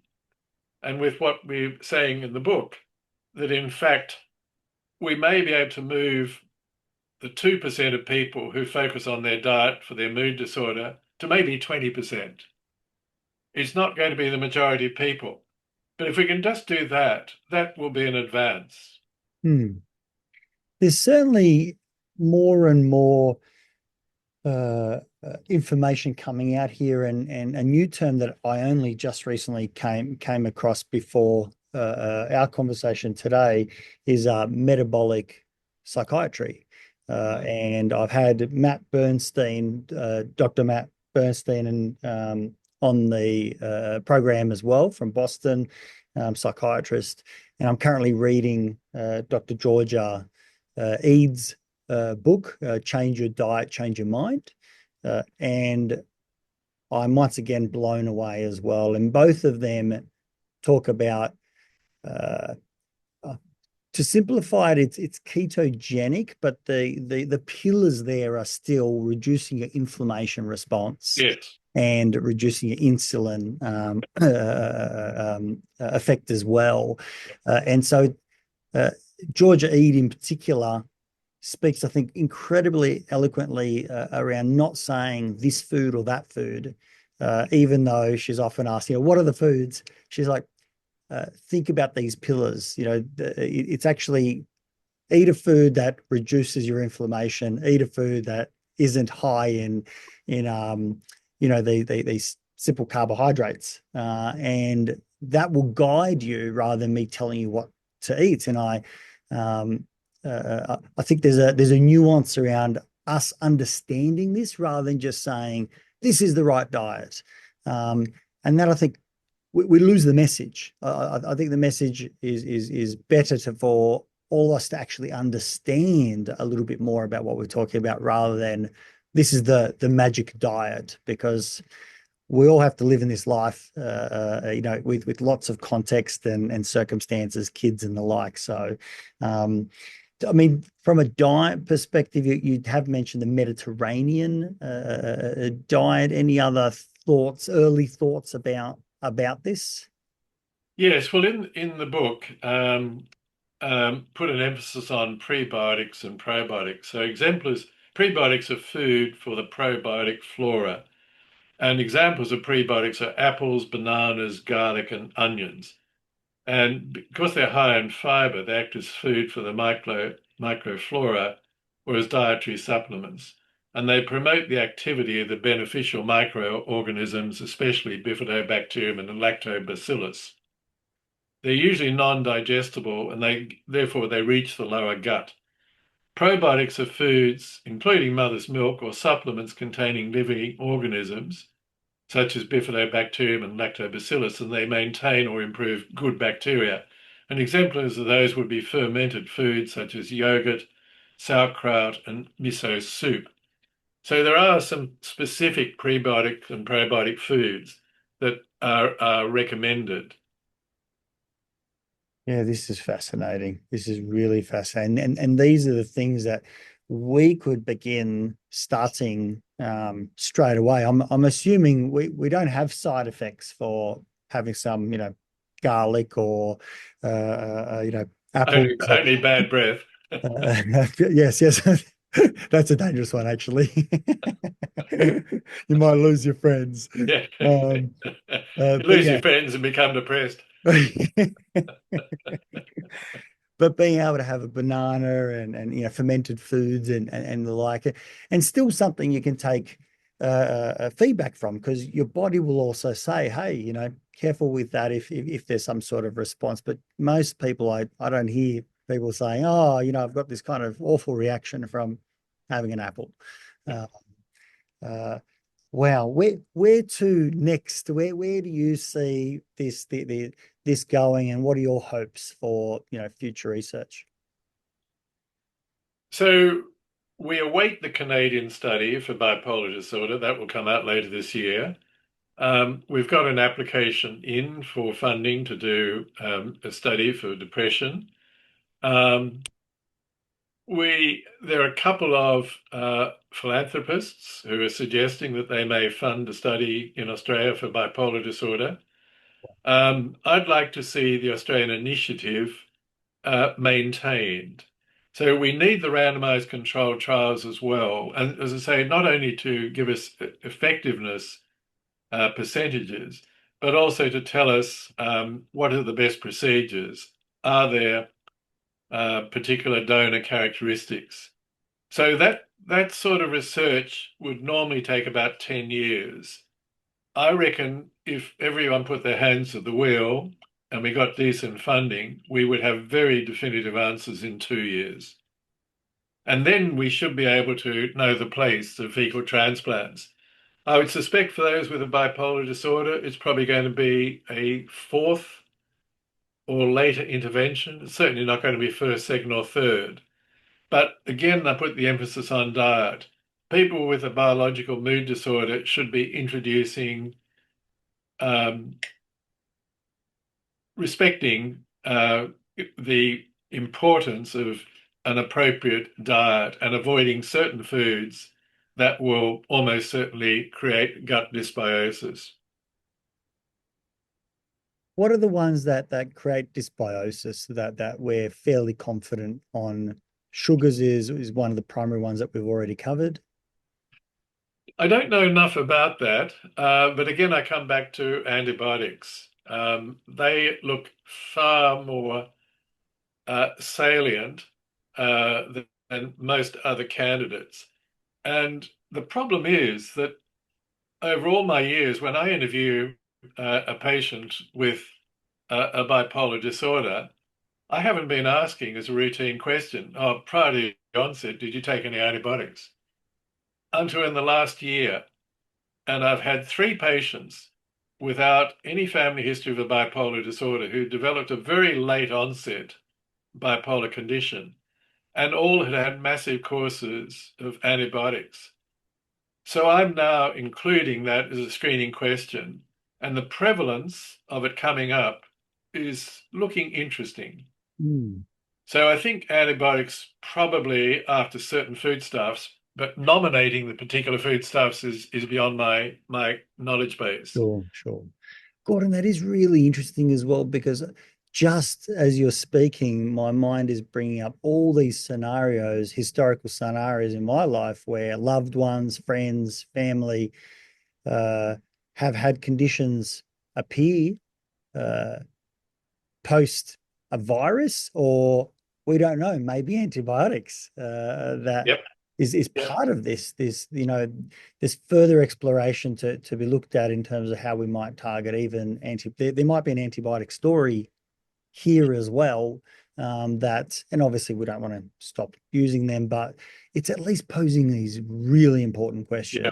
and with what we're saying in the book, that in fact, we may be able to move the 2% of people who focus on their diet for their mood disorder to maybe 20%. It's not going to be the majority of people. But if we can just do that, that will be an advance. There's certainly more and more information coming out here, and a new term that I only just recently came across before our conversation today is metabolic psychiatry. And I've had Matt Bernstein, Dr. Matt Bernstein, and on the program as well, from Boston, psychiatrist. And I'm currently reading Dr. Georgia Eads' book, Change Your Diet, Change Your Mind. And I'm once again blown away as well. And both of them talk about, to simplify it, it's ketogenic, but the pillars there are still reducing your inflammation response. Yes. And reducing your insulin effect as well. And so Georgia Eid in particular speaks, I think, incredibly eloquently around not saying this food or that food, even though she's often asked, you know, what are the foods? She's like, think about these pillars. You know, it's actually eat a food that reduces your inflammation, eat a food that isn't high in you know, these simple carbohydrates, and that will guide you rather than me telling you what to eat. And I think there's a nuance around us understanding this rather than just saying this is the right diet, and that I think we lose the message. I think the message is better for all of us to actually understand a little bit more about what we're talking about, rather than this is the magic diet, because we all have to live in this life, you know, with lots of context and circumstances, kids and the like. So, I mean, from a diet perspective, you have mentioned the Mediterranean diet. Any other thoughts, early thoughts about this? Yes. Well, in the book, put an emphasis on prebiotics and probiotics. So exemplars. Prebiotics are food for the probiotic flora. And examples of prebiotics are apples, bananas, garlic, and onions. And because they're high in fiber, they act as food for the microflora or as dietary supplements. And they promote the activity of the beneficial microorganisms, especially bifidobacterium and lactobacillus. They're usually non-digestible, and therefore they reach the lower gut. Probiotics are foods, including mother's milk or supplements containing living organisms, such as bifidobacterium and lactobacillus, and they maintain or improve good bacteria. And exemplars of those would be fermented foods such as yogurt, sauerkraut, and miso soup. So there are some specific prebiotic and probiotic foods that are recommended. Yeah, this is fascinating. This is really fascinating. And these are the things that we could begin starting straight away. I'm assuming we don't have side effects for having some, garlic or apples. Only bad breath. Yes, yes. That's a dangerous one, actually. You might lose your friends. Yeah. Um, You but lose yeah. your friends and become depressed. But being able to have a banana and fermented foods and the like, and still something you can take feedback from, because your body will also say, hey, careful with that if there's some sort of response. But most people, I don't hear people saying, oh, I've got this kind of awful reaction from having an apple. Wow, where to next? Where do you see this going, and what are your hopes for future research? So we await the Canadian study for bipolar disorder. That will come out later this year. We've got an application in for funding to do a study for depression. There are a couple of philanthropists who are suggesting that they may fund a study in Australia for bipolar disorder. I'd like to see the Australian initiative maintained. So we need the randomized controlled trials as well. And as I say, not only to give us effectiveness percentages, but also to tell us what are the best procedures. Are there particular donor characteristics? So that sort of research would normally take about 10 years. I reckon if everyone put their hands to the wheel and we got decent funding, we would have very definitive answers in 2 years. And then we should be able to know the place of fecal transplants. I would suspect for those with a bipolar disorder, it's probably going to be a fourth or later intervention. It's certainly not going to be first, second, or third. But again, I put the emphasis on diet. People with a biological mood disorder should be introducing respecting the importance of an appropriate diet and avoiding certain foods that will almost certainly create gut dysbiosis. What are the ones that create dysbiosis that we're fairly confident on? Sugars is one of the primary ones that we've already covered. I don't know enough about that, but again, I come back to antibiotics. They look far more salient than most other candidates. And the problem is that over all my years, when I interview a patient with a bipolar disorder, I haven't been asking as a routine question, oh, prior to the onset, did you take any antibiotics? Until in the last year. And I've had 3 patients without any family history of a bipolar disorder who developed a very late onset bipolar condition, and all had had massive courses of antibiotics. So I'm now including that as a screening question, and the prevalence of it coming up is looking interesting. So I think antibiotics probably after certain foodstuffs, but nominating the particular foodstuffs is beyond my knowledge base. Sure. Gordon, that is really interesting as well, because just as you're speaking, my mind is bringing up all these scenarios, historical scenarios in my life where loved ones, friends, family have had conditions appear post a virus, or we don't know, maybe antibiotics that Yep. is part of this there's further exploration to be looked at in terms of how we might target even there might be an antibiotic story here as well, and obviously we don't want to stop using them, but it's at least posing these really important questions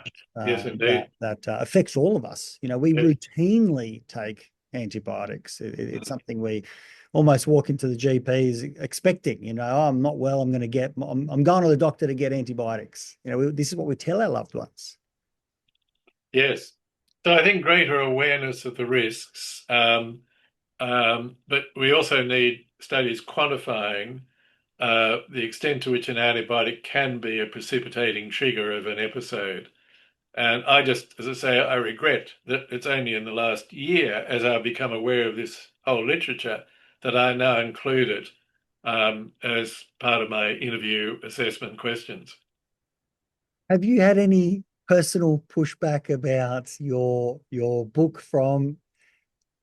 Yes, indeed. that affects all of us. We routinely take antibiotics. It's something we almost walk into the GPs expecting, oh, I'm not well, I'm going to the doctor to get antibiotics. This is what we tell our loved ones. Yes. So I think greater awareness of the risks, but we also need studies quantifying the extent to which an antibiotic can be a precipitating trigger of an episode. And as I say, I regret that it's only in the last year, as I've become aware of this whole literature, that I now include it as part of my interview assessment questions. Have you had any personal pushback about your book from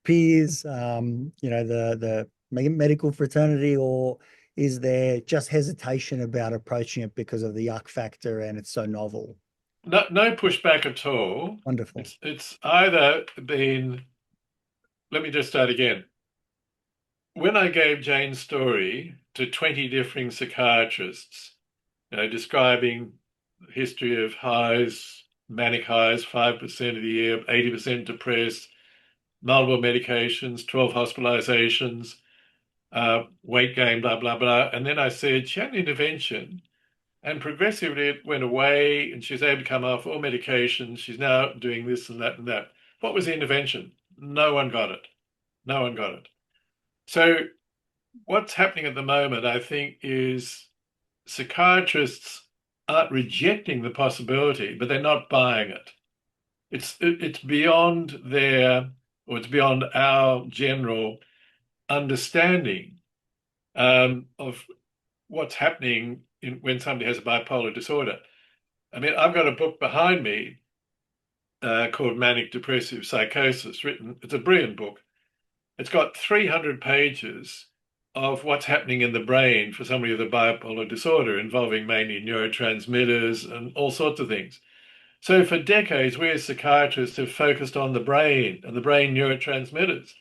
peers, the medical fraternity, or is there just hesitation about approaching it because of the yuck factor and it's so novel? No pushback at all. Wonderful. It's either been, let me just start again. When I gave Jane's story to 20 different psychiatrists, describing the history of highs, manic highs, 5% of the year, 80% depressed, multiple medications, 12 hospitalizations, weight gain, blah, blah, blah. And then I said, she had an intervention and progressively it went away and she's able to come off all medications. She's now doing this and that and that. What was the intervention? No one got it. No one got it. So what's happening at the moment, I think, is psychiatrists aren't rejecting the possibility, but they're not buying it. It's beyond it's beyond our general understanding of what's happening when somebody has a bipolar disorder. I mean, I've got a book behind me called Manic Depressive Psychosis, written. It's a brilliant book. It's got 300 pages of what's happening in the brain for somebody with a bipolar disorder, involving mainly neurotransmitters and all sorts of things. So for decades, we as psychiatrists have focused on the brain and the brain neurotransmitters.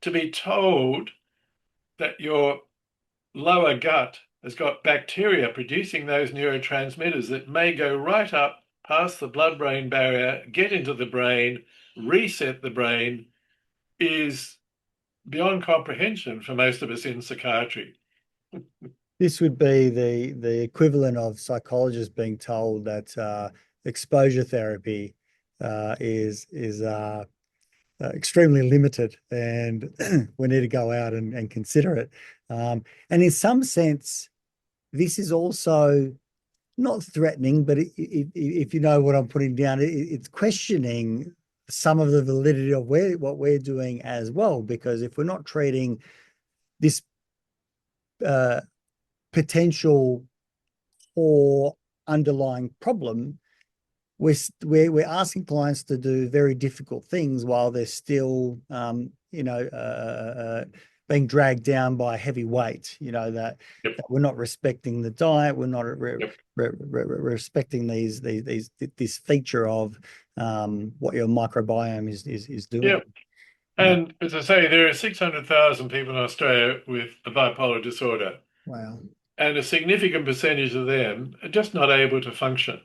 To be told that your lower gut has got bacteria producing those neurotransmitters that may go right up past the blood-brain barrier, get into the brain, reset the brain, is beyond comprehension for most of us in psychiatry. This would be the equivalent of psychologists being told that exposure therapy is extremely limited, and we need to go out and consider it. And in some sense, this is also not threatening, but if you know what I'm putting down, it's questioning some of the validity of what we're doing as well. Because if we're not treating this potential or underlying problem, we're asking clients to do very difficult things while they're still, being dragged down by heavy weight. That we're not respecting the diet, we're not respecting this feature of what your microbiome is doing. Yep. And as I say, there are 600,000 people in Australia with a bipolar disorder. Wow. And a significant percentage of them are just not able to function.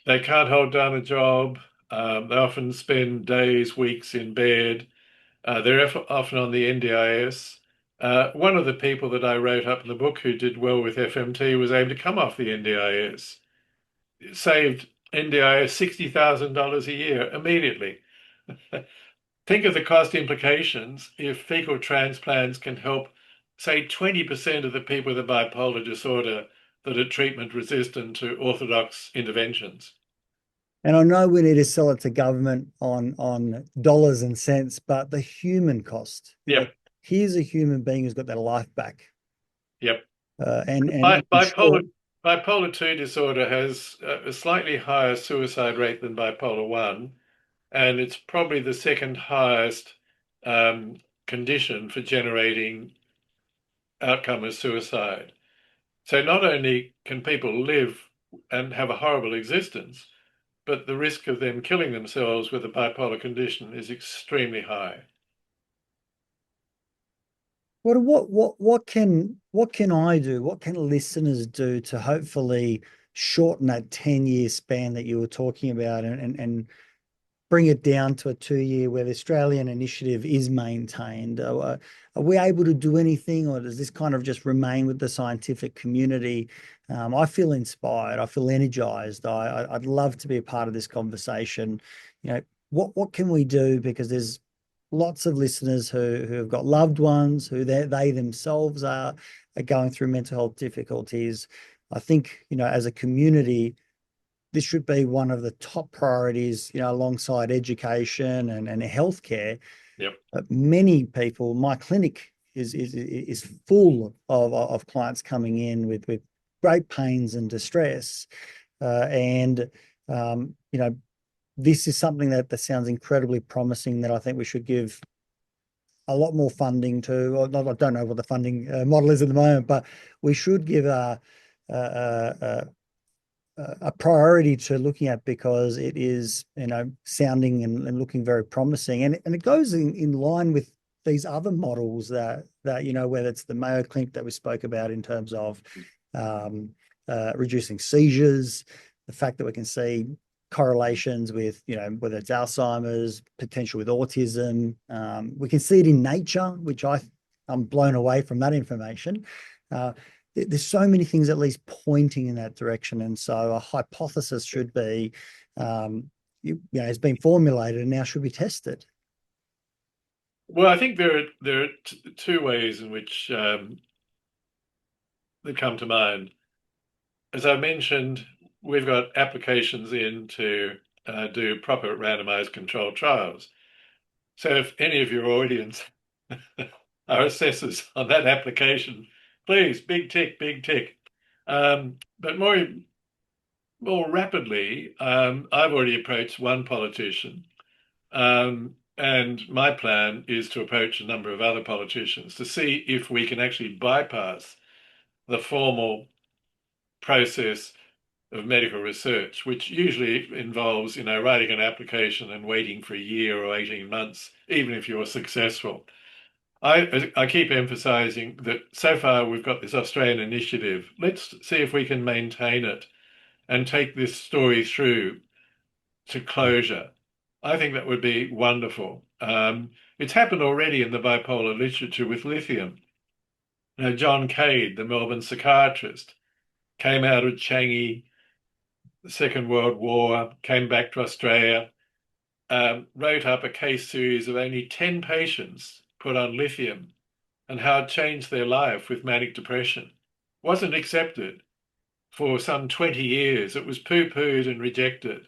They can't hold down a job. They often spend days, weeks in bed. They're often on the NDIS. One of the people that I wrote up in the book who did well with FMT was able to come off the NDIS. It saved NDIS $60,000 a year immediately. Think of the cost implications if fecal transplants can help, say, 20% of the people with a bipolar disorder that are treatment resistant to orthodox interventions. And I know we need to sell it to government on dollars and cents, but the human cost. Yep. Here's a human being who's got their life back. Yep. And bipolar 2 disorder has a slightly higher suicide rate than bipolar 1, and it's probably the second highest condition for generating outcome as suicide. So not only can people live and have a horrible existence, but the risk of them killing themselves with a bipolar condition is extremely high. What can I do? What can listeners do to hopefully shorten that 10-year span that you were talking about and bring it down to a 2-year where the Australian initiative is maintained? Are we able to do anything, or does this kind of just remain with the scientific community? I feel inspired. I feel energized. I'd love to be a part of this conversation. What can we do? Because there's lots of listeners who have got loved ones who they themselves are going through mental health difficulties. I think, as a community, this should be one of the top priorities, alongside education and healthcare. Yep. But many people, my clinic is full of clients coming in with great pains and distress. And this is something that sounds incredibly promising, that I think we should give a lot more funding to. Or not, I don't know what the funding model is at the moment, but we should give a priority to looking at, because it is, sounding and looking very promising, and it goes in line with these other models that whether it's the Mayo Clinic that we spoke about in terms of reducing seizures, the fact that we can see correlations with, whether it's Alzheimer's, potential with autism. We can see it in nature, which I'm blown away from that information. There's so many things at least pointing in that direction. And so a hypothesis should be, it's been formulated and now should be tested. Well, I think there are two ways in which that come to mind. As I mentioned, we've got applications in to do proper randomized controlled trials. So if any of your audience are assessors on that application, please, big tick, big tick. But more rapidly, I've already approached one politician, and my plan is to approach a number of other politicians to see if we can actually bypass the formal process of medical research, which usually involves, writing an application and waiting for a year or 18 months, even if you're successful. I keep emphasizing that so far we've got this Australian initiative. Let's see if we can maintain it and take this story through to closure. I think that would be wonderful. It's happened already in the bipolar literature with lithium. John Cade, the Melbourne psychiatrist, came out of Changi, the Second World War, came back to Australia, wrote up a case series of only 10 patients put on lithium and how it changed their life with manic depression. Wasn't accepted for some 20 years. It was poo-pooed and rejected.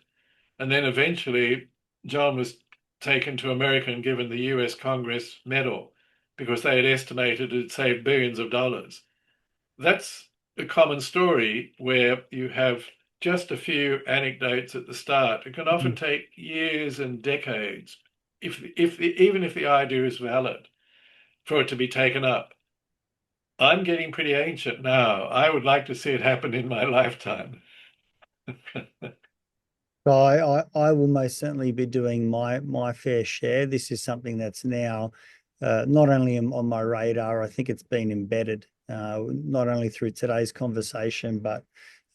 And then eventually John was taken to America and given the US Congress medal because they had estimated it saved billions of dollars. That's a common story where you have just a few anecdotes at the start. It can often take years and decades, even if the idea is valid, for it to be taken up. I'm getting pretty ancient now. I would like to see it happen in my lifetime. So I will most certainly be doing my fair share. This is something that's now not only on my radar, I think it's been embedded, not only through today's conversation, but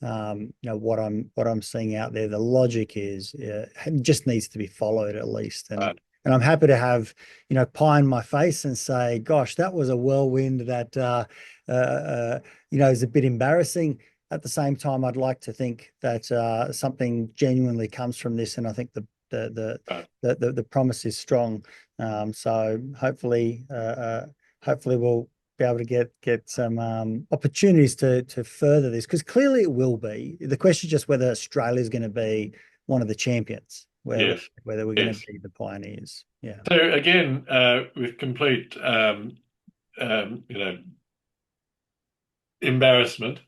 what I'm seeing out there. The logic is it just needs to be followed at least. And I'm happy to have, pie in my face and say, gosh, that was a whirlwind that is a bit embarrassing. At the same time, I'd like to think that something genuinely comes from this, and I think the promise is strong. So hopefully we'll be able to get some opportunities to further this, because clearly it will be. The question is just whether Australia is going to be one of the champions, whether we're going to be the pioneers. Yeah. So again, with complete embarrassment.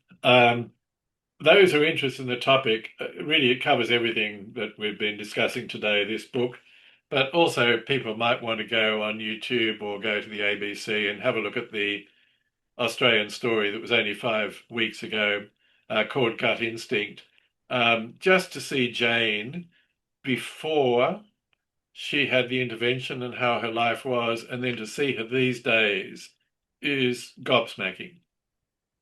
Those who are interested in the topic, really it covers everything that we've been discussing today, this book, but also people might want to go on YouTube or go to the ABC and have a look at the Australian story that was only 5 weeks ago, called Gut Instinct, just to see Jane before she had the intervention and how her life was, and then to see her these days is gobsmacking.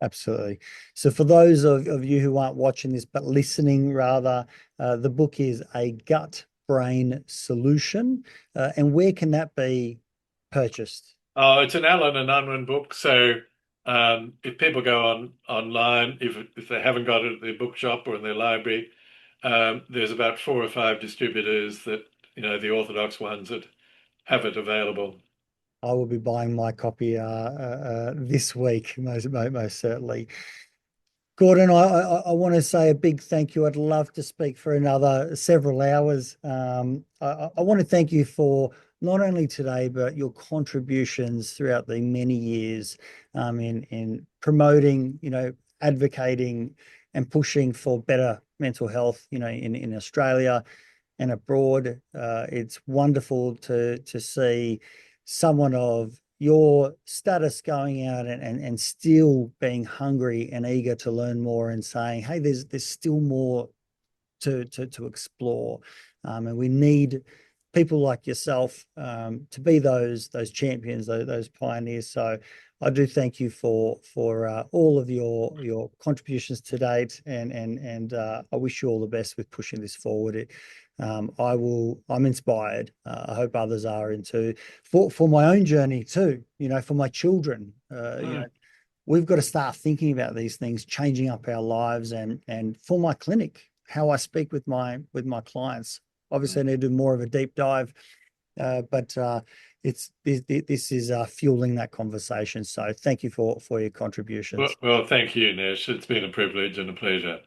Absolutely. So for those of you who aren't watching this, but listening rather, the book is A Gut Brain Solution. And where can that be purchased? Oh, it's an Allen and Unwin book. So if people go online, if they haven't got it at their bookshop or in their library, there's about 4 or 5 distributors that, the orthodox ones that have it available. I will be buying my copy this week, most certainly. Gordon, I want to say a big thank you. I'd love to speak for another several hours. I want to thank you for not only today, but your contributions throughout the many years in promoting, advocating and pushing for better mental health, in Australia and abroad. It's wonderful to see someone of your status going out and still being hungry and eager to learn more and saying, hey, there's still more to explore. And we need people like yourself to be those champions, those pioneers. So I do thank you for all of your contributions to date, and I wish you all the best with pushing this forward. I'm inspired. I hope others are into for my own journey too, for my children. We've got to start thinking about these things, changing up our lives, and for my clinic, how I speak with my clients. Obviously, I need to do more of a deep dive, but this is fueling that conversation. So thank you for your contributions. Well, thank you, Nesh. It's been a privilege and a pleasure.